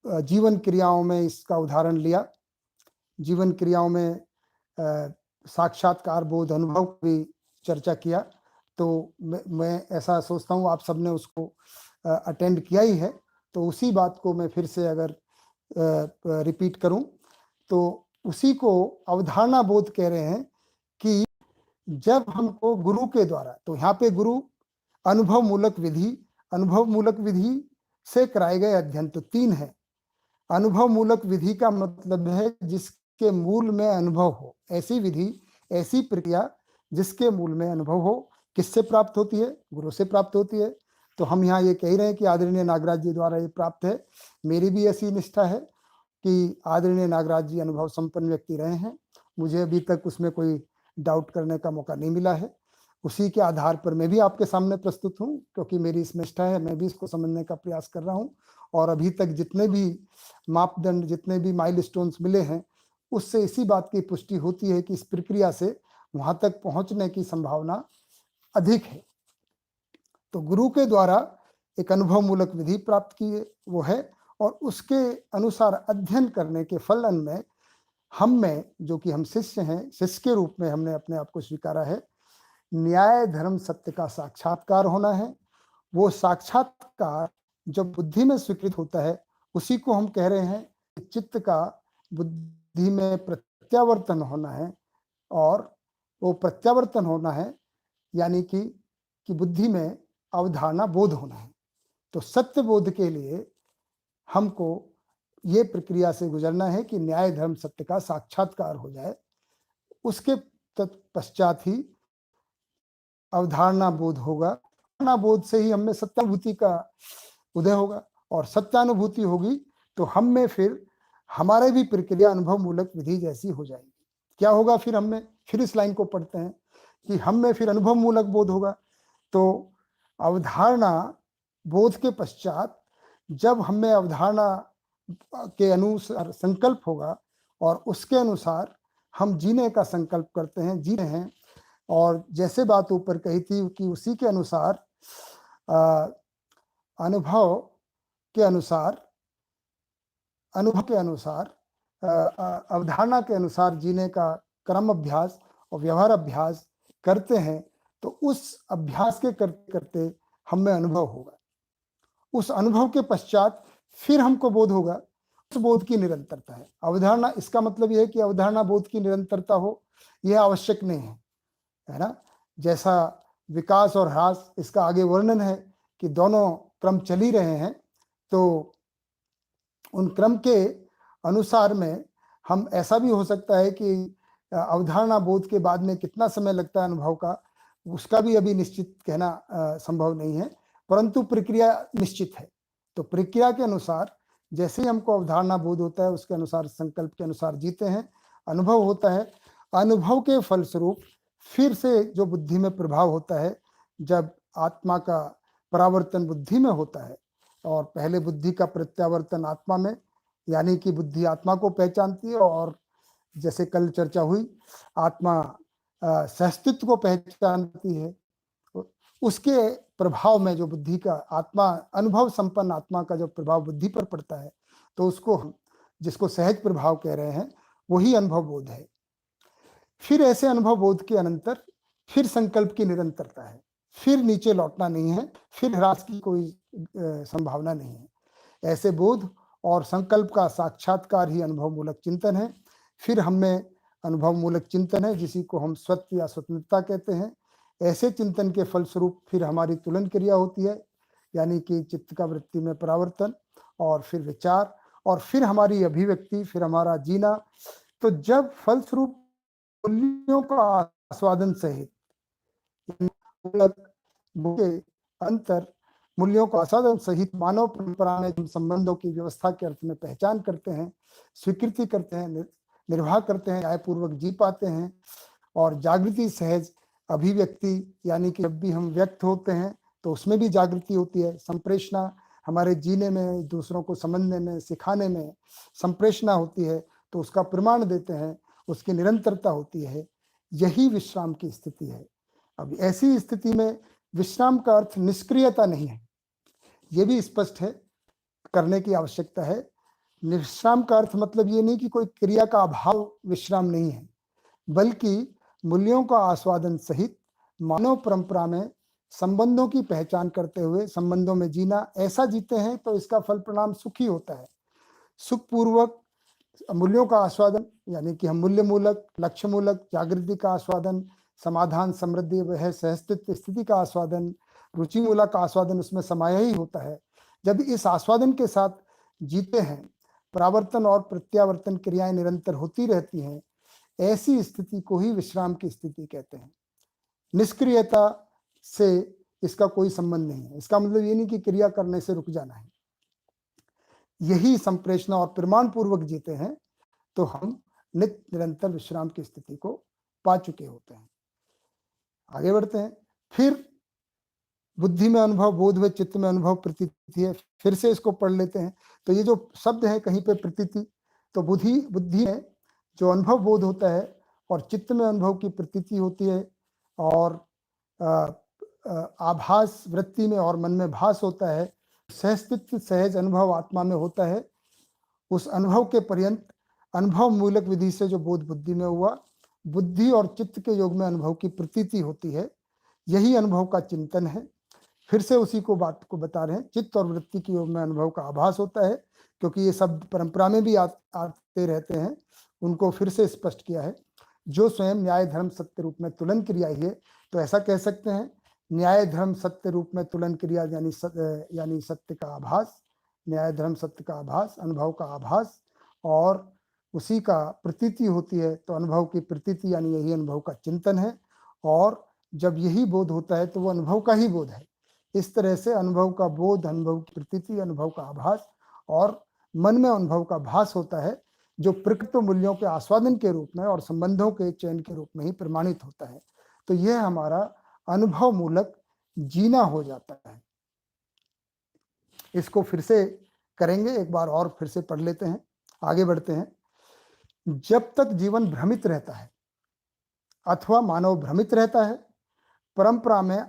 जीवन क्रियाओं में इसका उदाहरण लिया। जीवन क्रियाओं में साक्षात्कार बोध अनुभव की चर्चा किया। तो मैं ऐसा सोचता हूँ आप सबने उसको अटेंड किया ही है, तो उसी बात को मैं फिर से अगर रिपीट करूं तो उसी को अवधारणा बोध कह रहे हैं कि जब हमको गुरु के द्वारा, तो यहाँ पे गुरु अनुभव मूलक विधि से कराए गए अध्ययन, तो 3 है। अनुभव मूलक विधि का मतलब है जिसके मूल में अनुभव हो, ऐसी विधि, ऐसी प्रक्रिया जिसके मूल में अनुभव हो। किससे प्राप्त होती है? गुरु से प्राप्त होती है। तो हम यहाँ ये कह रहे हैं कि आदरणीय नागराज जी द्वारा ये प्राप्त है। मेरी भी ऐसी निष्ठा है कि आदरणीय नागराज जी अनुभव संपन्न व्यक्ति रहे हैं, मुझे अभी तक उसमें कोई डाउट करने का मौका नहीं मिला है। उसी के आधार पर मैं भी आपके सामने प्रस्तुत हूँ, क्योंकि मेरी इस निष्ठा है, मैं भी इसको समझने का प्रयास कर रहा हूँ। और अभी तक जितने भी मापदंड, जितने भी माइलस्टोन्स मिले हैं, उससे इसी बात की पुष्टि होती है कि इस प्रक्रिया से वहां तक पहुंचने की संभावना अधिक है। तो गुरु के द्वारा एक अनुभव मूलक विधि प्राप्त की वो है और उसके अनुसार अध्ययन करने के फलन में हम में, जो कि हम शिष्य हैं, शिष्य के रूप में हमने अपने आप को स्वीकारा है, न्याय धर्म सत्य का साक्षात्कार होना है। वो साक्षात्कार जब बुद्धि में स्वीकृत होता है, उसी को हम कह रहे हैं कि चित्त का बुद्धि में प्रत्यावर्तन होना है। और वो प्रत्यावर्तन होना है यानी कि बुद्धि में अवधारणा बोध होना है। तो सत्य बोध के लिए हमको ये प्रक्रिया से गुजरना है कि न्याय धर्म सत्य का साक्षात्कार हो जाए। उसके तत्पश्चात ही अवधारणा बोध होगा। अवधारणा बोध से ही हमें सत्यानुभूति का उदय होगा और सत्यानुभूति होगी तो हम में फिर हमारे भी प्रक्रिया अनुभव मूलक विधि जैसी हो जाएगी। क्या होगा फिर हम में? फिर इस लाइन को पढ़ते हैं कि हम में फिर अनुभव मूलक बोध होगा। तो अवधारणा बोध के पश्चात जब हमें अवधारणा के अनुसार संकल्प होगा और उसके अनुसार हम जीने का संकल्प करते हैं, जी रहे हैं, और जैसे बात ऊपर कही थी कि उसी के अनुसार अनुभव के अनुसार अवधारणा के अनुसार जीने का क्रम अभ्यास और व्यवहार अभ्यास करते हैं तो उस अभ्यास के करते करते हम में अनुभव होगा। उस अनुभव के पश्चात फिर हमको बोध होगा। उस बोध की निरंतरता है अवधारणा। इसका मतलब यह है कि अवधारणा बोध की निरंतरता हो यह आवश्यक नहीं है ना। जैसा विकास और ह्रास इसका आगे वर्णन है कि दोनों क्रम चल ही रहे हैं, तो उन क्रम के अनुसार में हम ऐसा भी हो सकता है कि अवधारणा बोध के बाद में कितना समय लगता है अनुभव का, उसका भी अभी निश्चित कहना संभव नहीं है, परंतु प्रक्रिया निश्चित है। तो प्रक्रिया के अनुसार जैसे ही हमको अवधारणा बोध होता है उसके अनुसार संकल्प के अनुसार जीते हैं, अनुभव होता है। अनुभव के फलस्वरूप फिर से जो बुद्धि में प्रभाव होता है, जब आत्मा का परावर्तन बुद्धि में होता है और पहले बुद्धि का प्रत्यावर्तन आत्मा में, यानी कि बुद्धि आत्मा को पहचानती है और जैसे कल चर्चा हुई आत्मा सहस्तित्व को पहचानती है। उसके प्रभाव में जो बुद्धि का आत्मा अनुभव संपन्न आत्मा का जो प्रभाव बुद्धि पर पड़ता है, तो उसको हम जिसको सहज प्रभाव कह रहे हैं वही अनुभव बोध है। फिर ऐसे अनुभव बोध के अनंतर फिर संकल्प की निरंतरता है, फिर नीचे लौटना नहीं है, फिर ह्रास की कोई संभावना नहीं है। ऐसे बोध और संकल्प का साक्षात्कार ही अनुभव मूलक चिंतन है। फिर हम में अनुभव मूलक चिंतन है जिसी को हम स्वत्व या स्वतंत्रता कहते हैं। ऐसे चिंतन के फलस्वरूप फिर हमारी तुलन क्रिया होती है, यानी कि चित्त का वृत्ति में परावर्तन और फिर विचार और फिर हमारी अभिव्यक्ति, फिर हमारा जीना। तो जब फलस्वरूप मूल्यों का आस्वादन सहित के अंतर मूल्यों को आस्वादन सहित मानव परंपरा में हम संबंधों की व्यवस्था के अर्थ में पहचान करते हैं, स्वीकृति करते हैं, निर्वाह करते हैं, न्यायपूर्वक जी पाते हैं और जागृति सहज अभिव्यक्ति, यानी कि जब भी हम व्यक्त होते हैं तो उसमें भी जागृति होती है। संप्रेषणा हमारे जीने में, दूसरों को समझने में, सिखाने में संप्रेषणा होती है, तो उसका प्रमाण देते हैं, उसकी निरंतरता होती है। यही विश्राम की स्थिति है। अब ऐसी स्थिति में विश्राम का अर्थ निष्क्रियता नहीं है, यह भी स्पष्ट है, करने की आवश्यकता है। विश्राम का अर्थ मतलब ये नहीं कि कोई क्रिया का अभाव विश्राम नहीं है, बल्कि मूल्यों का आस्वादन सहित मानव परंपरा में संबंधों की पहचान करते हुए संबंधों में जीना। ऐसा जीते हैं तो इसका फल परिणाम सुखी होता है। सुखपूर्वक मूल्यों का आस्वादन, यानी कि हम मूल्य मूलक, लक्ष्य मूलक जागृति का आस्वादन, समाधान, समृद्धि, वह सहस्तित्व स्थिति का आस्वादन, रुचि मूलक का आस्वादन उसमें समाया ही होता है। जब इस आस्वादन के साथ जीते हैं, परावर्तन और प्रत्यावर्तन क्रियाएं निरंतर होती रहती हैं, ऐसी स्थिति को ही विश्राम की स्थिति कहते हैं। निष्क्रियता से इसका कोई संबंध नहीं है। इसका मतलब ये नहीं कि क्रिया करने से रुक जाना है। यही संप्रेषणा और प्रमाण पूर्वक जीते हैं तो हम नित्य निरंतर विश्राम की स्थिति को पा चुके होते हैं। आगे बढ़ते हैं। फिर बुद्धि में अनुभव, बोध में, चित्त में अनुभव, प्रतीति है। फिर से इसको पढ़ लेते हैं। तो ये जो शब्द है कहीं पे प्रतीति, तो बुद्धि में जो अनुभव बोध होता है और चित्त में अनुभव की प्रतीति होती है और आभास वृत्ति में और मन में भास होता है। सहस्तित्व सहज अनुभव आत्मा में होता है। उस अनुभव के पर्यंत अनुभव मूलक विधि से जो बोध बुद्धि में हुआ, बुद्धि और चित्त के योग में अनुभव की प्रतीति होती है। यही अनुभव का चिंतन है। फिर से उसी को बात को बता रहे हैं। चित्त और वृत्ति के योग में अनुभव का आभास होता है, क्योंकि ये शब्द परंपरा में भी आते रहते हैं, उनको फिर से स्पष्ट किया है। जो स्वयं न्याय धर्म सत्य रूप में तुलन क्रिया ही है, तो ऐसा कह सकते हैं न्याय धर्म सत्य रूप में तुलन क्रिया, यानी सत्य का आभास, न्याय धर्म सत्य का आभास, अनुभव का आभास और उसी का प्रतीति होती है। तो अनुभव की प्रतीति यानी यही अनुभव का चिंतन है। और जब यही बोध होता है तो वो अनुभव का ही बोध है। इस तरह से अनुभव का बोध, अनुभव की प्रतीति, अनुभव का आभास और मन में अनुभव का भास होता है, जो प्रकृत मूल्यों के आस्वादन के रूप में और संबंधों के चयन के रूप में ही प्रमाणित होता है। तो यह हमारा अनुभव मूलक जीना हो जाता है। इसको फिर से करेंगे, एक बार और फिर से पढ़ लेते हैं, आगे बढ़ते हैं। जब तक जीवन भ्रमित रहता है अथवा मानव भ्रमित रहता है, परंपरा में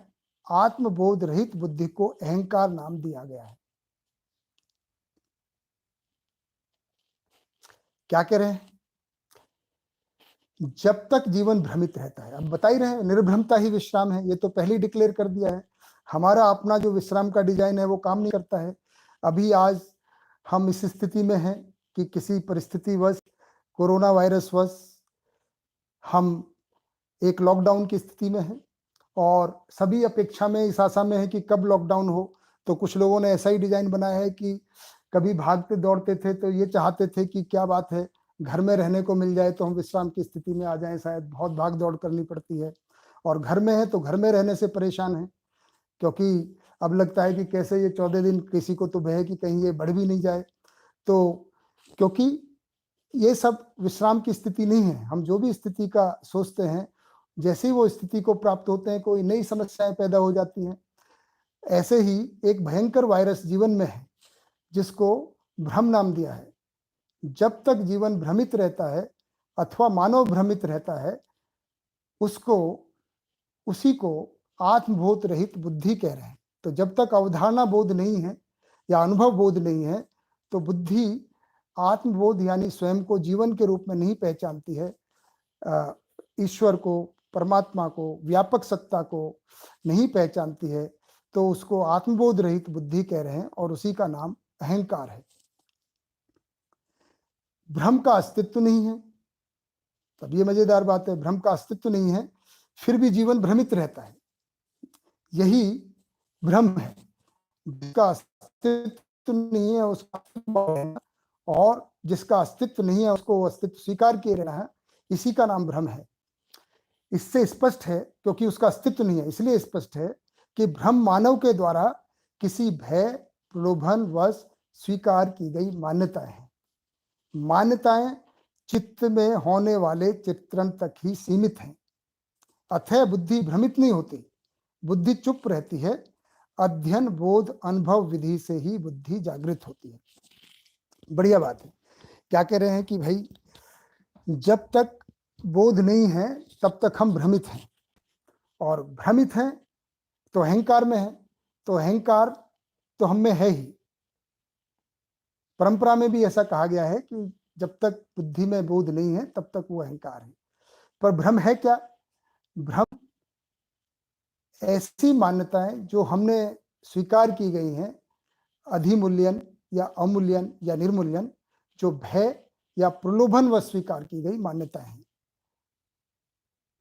आत्मबोध रहित बुद्धि को अहंकार नाम दिया गया है। क्या कह रहे हैं? जब तक जीवन भ्रमित रहता है। अब बता ही रहे हैं, निर्भ्रमता ही विश्राम है, ये तो पहले ही डिक्लेयर कर दिया है। हमारा अपना जो विश्राम का डिजाइन है वो काम नहीं करता है। अभी आज हम इस स्थिति में हैं कि किसी परिस्थितिवश, कोरोना वायरस वश हम एक लॉकडाउन की स्थिति में हैं और सभी अपेक्षा में, इस आशा में है कि कब लॉकडाउन हो। तो कुछ लोगों ने ऐसा ही डिजाइन बनाया है कि कभी भागते दौड़ते थे तो ये चाहते थे कि क्या बात है, घर में रहने को मिल जाए तो हम विश्राम की स्थिति में आ जाएं, शायद बहुत भाग दौड़ करनी पड़ती है। और घर में है तो घर में रहने से परेशान है, क्योंकि अब लगता है कि कैसे ये 14 दिन, किसी को तो भय है कि कहीं ये बढ़ भी नहीं जाए। तो क्योंकि ये सब विश्राम की स्थिति नहीं है। हम जो भी स्थिति का सोचते हैं, जैसे ही वो स्थिति को प्राप्त होते हैं, कोई नई समस्याएं पैदा हो जाती हैं। ऐसे ही एक भयंकर वायरस जीवन में है जिसको भ्रम नाम दिया है। जब तक जीवन भ्रमित रहता है अथवा मानव भ्रमित रहता है, उसको उसी को आत्मबोध रहित बुद्धि कह रहे हैं। तो जब तक अवधारणा बोध नहीं है या अनुभव बोध नहीं है, तो बुद्धि आत्मबोध यानी स्वयं को जीवन के रूप में नहीं पहचानती है, ईश्वर को, परमात्मा को, व्यापक सत्ता को नहीं पहचानती है। तो उसको आत्मबोध रहित बुद्धि कह रहे हैं और उसी का नाम अहंकार है। भ्रम का अस्तित्व नहीं है। तब ये मजेदार बात है, भ्रम का अस्तित्व नहीं है, फिर भी जीवन भ्रमित रहता है। यही भ्रम है। जिसका अस्तित्व नहीं है उसका अस्तित्व है, और जिसका अस्तित्व नहीं है उसको अस्तित्व स्वीकार किए रहना है, इसी का नाम भ्रम है। इससे स्पष्ट है, क्योंकि उसका अस्तित्व नहीं है इसलिए स्पष्ट है कि भ्रम मानव के द्वारा किसी भय, प्रलोभन वश स्वीकार की गई मान्यताएं हैं। मान्यताएं चित्त में होने वाले चित्रण तक ही सीमित हैं। अतः बुद्धि भ्रमित नहीं होती, बुद्धि चुप रहती है। अध्ययन, बोध, अनुभव विधि से ही बुद्धि जागृत होती है। बढ़िया बात है। क्या कह रहे हैं कि भाई जब तक बोध नहीं है तब तक हम भ्रमित हैं, और भ्रमित हैं तो अहंकार में है, तो अहंकार तो हम में है ही। परंपरा में भी ऐसा कहा गया है कि जब तक बुद्धि में बोध नहीं है तब तक वो अहंकार है। पर भ्रम है क्या? भ्रम ऐसी मान्यताएं जो हमने स्वीकार की गई हैं, अधिमूल्यन या अमूल्यन या निर्मूल्यन, जो भय या प्रलोभन व स्वीकार की गई मान्यताएं हैं,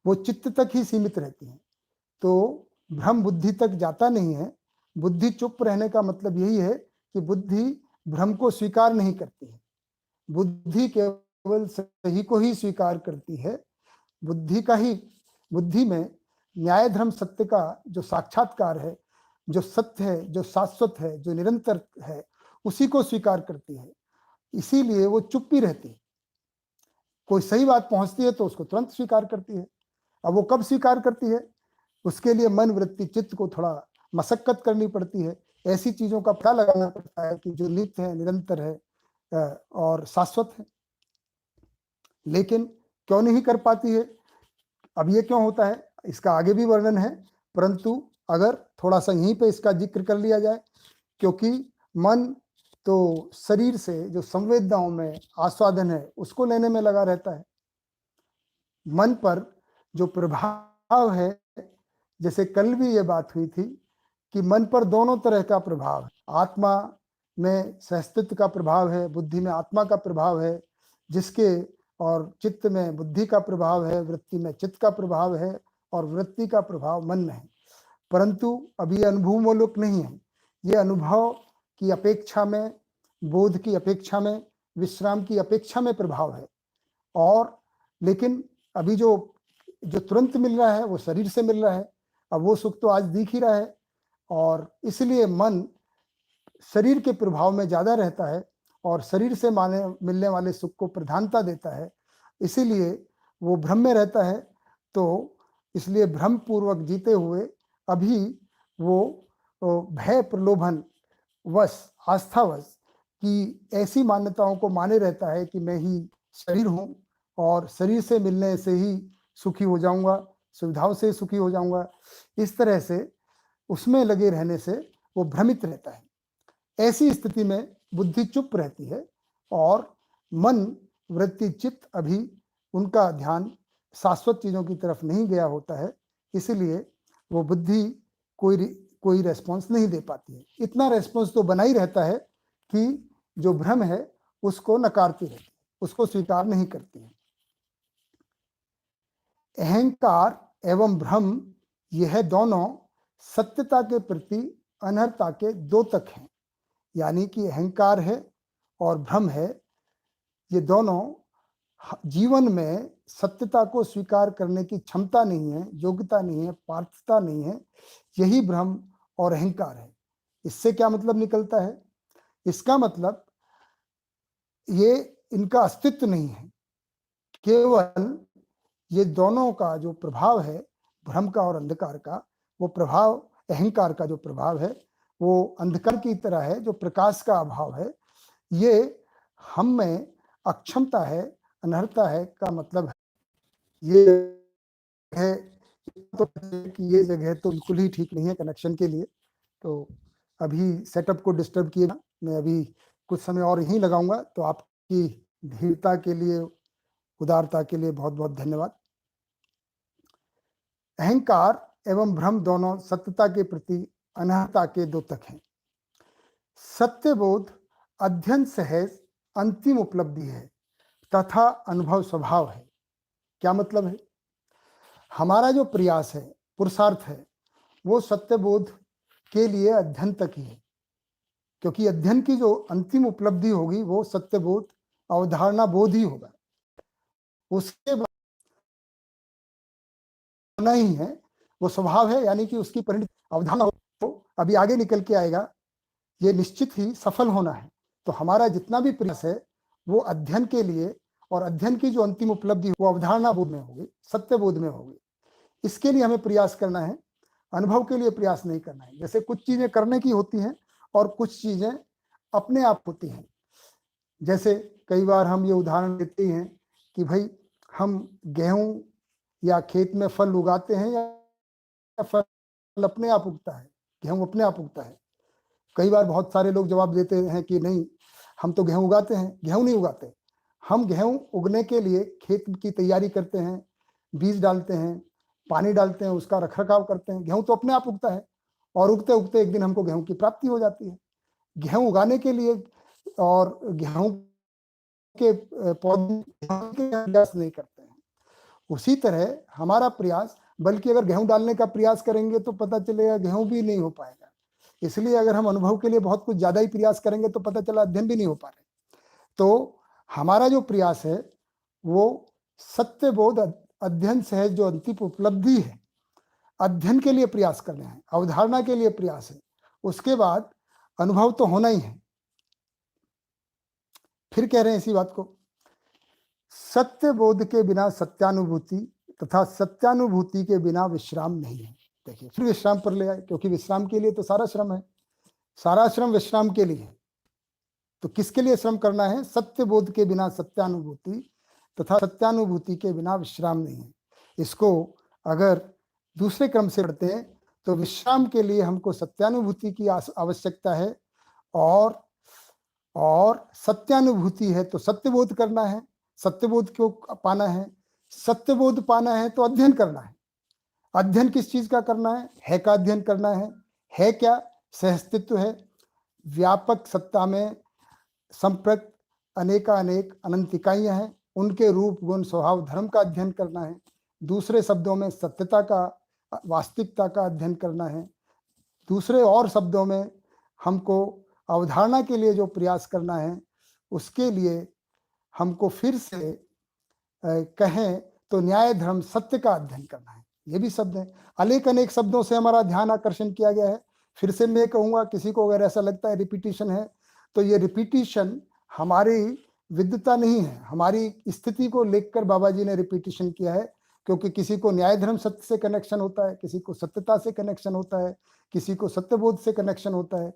वो चित्त तक ही सीमित रहती हैं। तो भ्रम बुद्धि तक जाता नहीं है। बुद्धि चुप रहने का मतलब यही है कि बुद्धि भ्रम को स्वीकार नहीं करती है। बुद्धि केवल सही को ही स्वीकार करती है। बुद्धि में न्याय, धर्म, सत्य का जो साक्षात्कार है, जो सत्य है, जो शाश्वत है, जो निरंतर है, उसी को स्वीकार करती है। इसीलिए वो चुप ही रहती है। कोई सही बात पहुंचती है तो उसको तुरंत स्वीकार करती है। अब वो कब स्वीकार करती है? उसके लिए मन, वृत्ति, चित्त को थोड़ा मशक्कत करनी पड़ती है। ऐसी चीजों का पता लगाना पड़ता है कि जो नित्य है, निरंतर है और शाश्वत है। लेकिन क्यों नहीं कर पाती है? अब ये क्यों होता है इसका आगे भी वर्णन है, परंतु अगर थोड़ा सा यहीं पे इसका जिक्र कर लिया जाए, क्योंकि मन तो शरीर से जो संवेदनाओं में आस्वादन है उसको लेने में लगा रहता है। मन पर जो प्रभाव है, जैसे कल भी ये बात हुई थी कि मन पर दोनों तरह का प्रभाव है। आत्मा में सहस्तित्व का प्रभाव है, बुद्धि में आत्मा का प्रभाव है, जिसके और चित्त में बुद्धि का प्रभाव है, वृत्ति में चित्त का प्रभाव है, और वृत्ति का प्रभाव मन में है। परंतु अभी ये अनुभवमूलक नहीं है। ये अनुभव की अपेक्षा में, बोध की अपेक्षा में, विश्राम की अपेक्षा में प्रभाव है। और लेकिन अभी जो तुरंत मिल रहा है वो शरीर से मिल रहा है। अब वो सुख तो आज दिख ही रहा है, और इसलिए मन शरीर के प्रभाव में ज्यादा रहता है और शरीर से मिलने वाले सुख को प्रधानता देता है। इसीलिए वो भ्रम में रहता है। तो इसलिए भ्रम पूर्वक जीते हुए अभी वो भय, प्रलोभन वश, आस्थावश की ऐसी मान्यताओं को माने रहता है कि मैं ही शरीर हूँ और शरीर से मिलने से ही सुखी हो जाऊंगा, सुविधाओं से सुखी हो जाऊंगा। इस तरह से उसमें लगे रहने से वो भ्रमित रहता है। ऐसी स्थिति में बुद्धि चुप रहती है और मन, वृत्ति, चित्त अभी उनका ध्यान शाश्वत चीजों की तरफ नहीं गया होता है, इसलिए वो बुद्धि कोई रेस्पॉन्स नहीं दे पाती है। इतना रेस्पॉन्स तो बना ही रहता है कि जो भ्रम है उसको नकारती रहती है, उसको स्वीकार नहीं करती है। अहंकार एवं भ्रम यह दोनों सत्यता के प्रति अनर्हता के द्योतक हैं। यानी कि अहंकार है और भ्रम है, ये दोनों जीवन में सत्यता को स्वीकार करने की क्षमता नहीं है, योग्यता नहीं है, पात्रता नहीं है। यही भ्रम और अहंकार है। इससे क्या मतलब निकलता है? इसका मतलब ये इनका अस्तित्व नहीं है, केवल ये दोनों का जो प्रभाव है, भ्रम का और अंधकार का, वो प्रभाव, अहंकार का जो प्रभाव है वो अंधकार की तरह है, जो प्रकाश का अभाव है। ये हम में अक्षमता है, अनर्हता है का मतलब है। ये है तो कि ये जगह तो बिल्कुल ही ठीक नहीं है कनेक्शन के लिए, तो अभी सेटअप को डिस्टर्ब किए ना, मैं अभी कुछ समय और यहीं लगाऊंगा। तो आपकी धीरता के लिए, उदारता के लिए बहुत बहुत धन्यवाद। अहंकार एवं भ्रम दोनों सत्यता के प्रति अनर्हता के द्योतक हैं। सत्यबोध अध्ययन सहज अंतिम उपलब्धि है तथा अनुभव स्वभाव है। क्या मतलब है? हमारा जो प्रयास है, पुरुषार्थ है, वो सत्यबोध के लिए अध्ययन तक ही है, क्योंकि अध्ययन की जो अंतिम उपलब्धि होगी वो सत्यबोध, अवधारणा बोध ही होगा। उसके बाद होना ही है, वो स्वभाव है, यानी कि उसकी परिणति अवधारणा तो अभी आगे निकल के आएगा, ये निश्चित ही सफल होना है। तो हमारा जितना भी प्रयास है वो अध्ययन के लिए, और अध्ययन की जो अंतिम उपलब्धि वो अवधारणा बोध में होगी, सत्य बोध में होगी। इसके लिए हमें प्रयास करना है, अनुभव के लिए प्रयास नहीं करना है। जैसे कुछ चीजें करने की होती हैं और कुछ चीजें अपने आप होती हैं। जैसे कई बार हम ये उदाहरण देते हैं कि भाई हम गेहूं या खेत में फल उगाते हैं या फल अपने आप उगता है, गेहूं अपने आप उगता है। कई बार बहुत सारे लोग जवाब देते हैं कि नहीं, हम तो गेहूं उगाते हैं। गेहूं नहीं उगाते, हम गेहूं उगने के लिए खेत की तैयारी करते हैं, बीज डालते हैं, पानी डालते हैं, उसका रखरखाव करते हैं। गेहूं तो अपने आप उगता है और उगते उगते एक दिन हमको गेहूं की प्राप्ति हो जाती है। गेहूं उगाने के लिए और गेहूं के पौधे के प्रयास नहीं करते हैं। उसी तरह हमारा प्रयास, बल्कि अगर गेहूं डालने का प्रयास करेंगे तो पता चलेगा गेहूं भी नहीं हो पाएगा। इसलिए अगर हम अनुभव के लिए बहुत कुछ ज्यादा ही प्रयास करेंगे तो पता चला अध्ययन भी नहीं हो पा रहे। तो हमारा जो प्रयास है वो सत्यबोध अध्ययन सहज जो अंतिम उपलब्धि है, अध्ययन के लिए प्रयास करना है, अवधारणा के लिए प्रयास है। उसके बाद अनुभव तो होना ही है। फिर कह रहे हैं इसी बात को, सत्य बोध के बिना सत्यानुभूति तथा सत्यानुभूति के बिना विश्राम नहीं है। देखिए फिर विश्राम पर ले आए, क्योंकि विश्राम के लिए तो सारा श्रम है, सारा श्रम विश्राम के लिए है। तो किसके लिए श्रम करना है? सत्य बोध के बिना सत्यानुभूति तथा सत्यानुभूति के बिना विश्राम नहीं है। इसको अगर दूसरे क्रम से पढ़ते हैं तो विश्राम के लिए हमको सत्यानुभूति की आवश्यकता है, और सत्यानुभूति है तो सत्यबोध करना है। सत्यबोध क्यों पाना है? सत्यबोध पाना है तो अध्ययन करना है। अध्ययन किस चीज का करना है का अध्ययन करना है। है क्या? सहअस्तित्व है, व्यापक सत्ता में संप्रक्त अनेकानेक अनंत इकाइयां हैं, उनके रूप गुण स्वभाव धर्म का अध्ययन करना है। दूसरे शब्दों में सत्यता का, वास्तविकता का अध्ययन करना है। दूसरे और शब्दों में हमको अवधारणा के लिए जो प्रयास करना है, उसके लिए हमको फिर से कहें तो न्याय धर्म सत्य का अध्ययन करना है। ये भी शब्द है, अनेक अनेक शब्दों से हमारा ध्यान आकर्षण किया गया है। फिर से मैं कहूंगा, किसी को अगर ऐसा लगता है रिपीटिशन है, तो ये रिपीटिशन हमारी विद्वता नहीं है, हमारी स्थिति को लेकर बाबा जी ने रिपीटिशन किया है। क्योंकि किसी को न्याय धर्म सत्य से कनेक्शन होता है, किसी को सत्यता से कनेक्शन होता है, किसी को सत्यबोध से कनेक्शन होता है।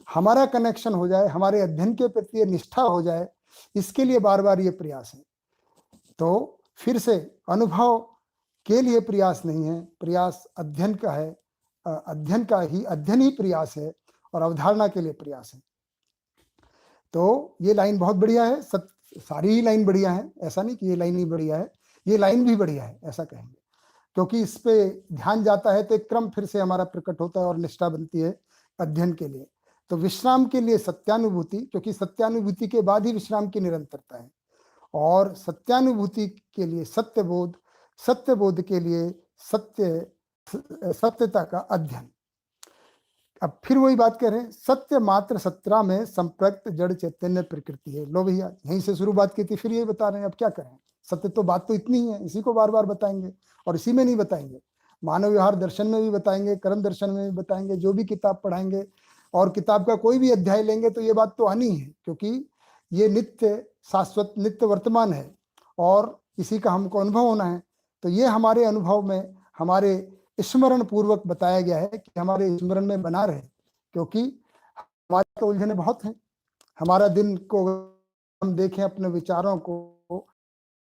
हमारा कनेक्शन हो जाए, हमारे अध्ययन के प्रति निष्ठा हो जाए, इसके लिए बार बार ये प्रयास है। तो फिर से अनुभव के लिए प्रयास नहीं है, प्रयास अध्ययन का है, अध्ययन ही प्रयास है, और अवधारणा के लिए प्रयास है। तो ये लाइन बहुत बढ़िया है, सारी ही लाइन बढ़िया है, ऐसा नहीं कि ये लाइन ही बढ़िया है। ये लाइन भी बढ़िया है, ऐसा कहेंगे, क्योंकि इस पे ध्यान जाता है तो एक क्रम फिर से हमारा प्रकट होता है और निष्ठा बनती है अध्ययन के लिए। तो विश्राम के लिए सत्यानुभूति, क्योंकि सत्यानुभूति के बाद ही विश्राम की निरंतरता है, और सत्यानुभूति के लिए सत्यबोध, सत्यबोध के लिए सत्यता का अध्ययन। अब फिर वही बात कह रहे हैं, सत्य मात्र सत्रा में संप्रक्त जड़ चैतन्य प्रकृति है। लो भैया, यहीं से शुरू बात की थी, फिर ये बता रहे हैं, अब क्या करें, सत्य तो बात तो इतनी ही है, इसी को बार बार बताएंगे, और इसी में नहीं बताएंगे, मानव व्यवहार दर्शन में भी बताएंगे, कर्म दर्शन में भी बताएंगे, जो भी किताब पढ़ाएंगे और किताब का कोई भी अध्याय लेंगे तो ये बात तो आनी है, क्योंकि ये नित्य शाश्वत नित्य वर्तमान है और इसी का हमको अनुभव होना है। तो ये हमारे अनुभव में हमारे स्मरण पूर्वक बताया गया है कि हमारे स्मरण में बना रहे, क्योंकि हमारे तो उलझने बहुत हैं। हमारा दिन को हम देखें, अपने विचारों को,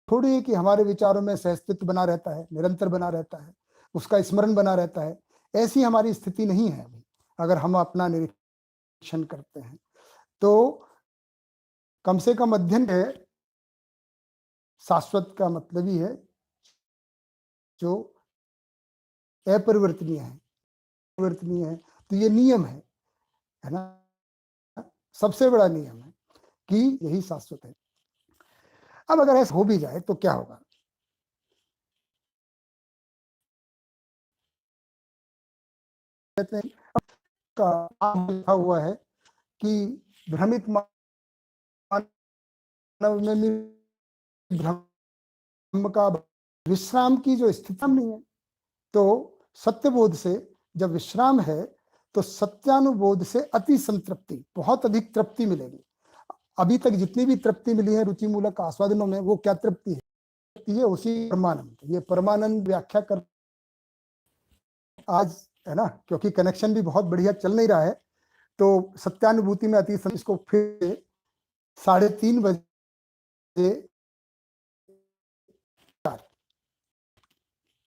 थोड़ी है कि हमारे विचारों में सहस्तित्व बना रहता है, निरंतर बना रहता है, उसका स्मरण बना रहता है। ऐसी हमारी स्थिति नहीं है अभी, अगर हम अपना निरीक्षण करते हैं तो कम से कम अध्ययन है। शाश्वत का मतलब ही है जो अपरिवर्तनीय है, परिवर्तनीय है, तो ये नियम है ना, सबसे बड़ा नियम है कि यही शाश्वत है। अब अगर ऐसा हो भी जाए तो क्या होगा? कहते हैं का लिखा हुआ है कि भ्रमित मानव में भ्रम का विश्राम की जो स्थिति नहीं है, तो सत्यबोध से जब विश्राम है तो सत्यानुबोध से अति संतृप्ति, बहुत अधिक तृप्ति मिलेगी। अभी तक जितनी भी तृप्ति मिली है रुचि मूलक आस्वादनों में, वो क्या तृप्ति है? ये उसी परमानंद, ये परमानंद व्याख्या कर आज है ना, क्योंकि कनेक्शन भी बहुत बढ़िया चल नहीं रहा है, तो सत्यानुभूति में अति, इसको फिर 3:30 बजे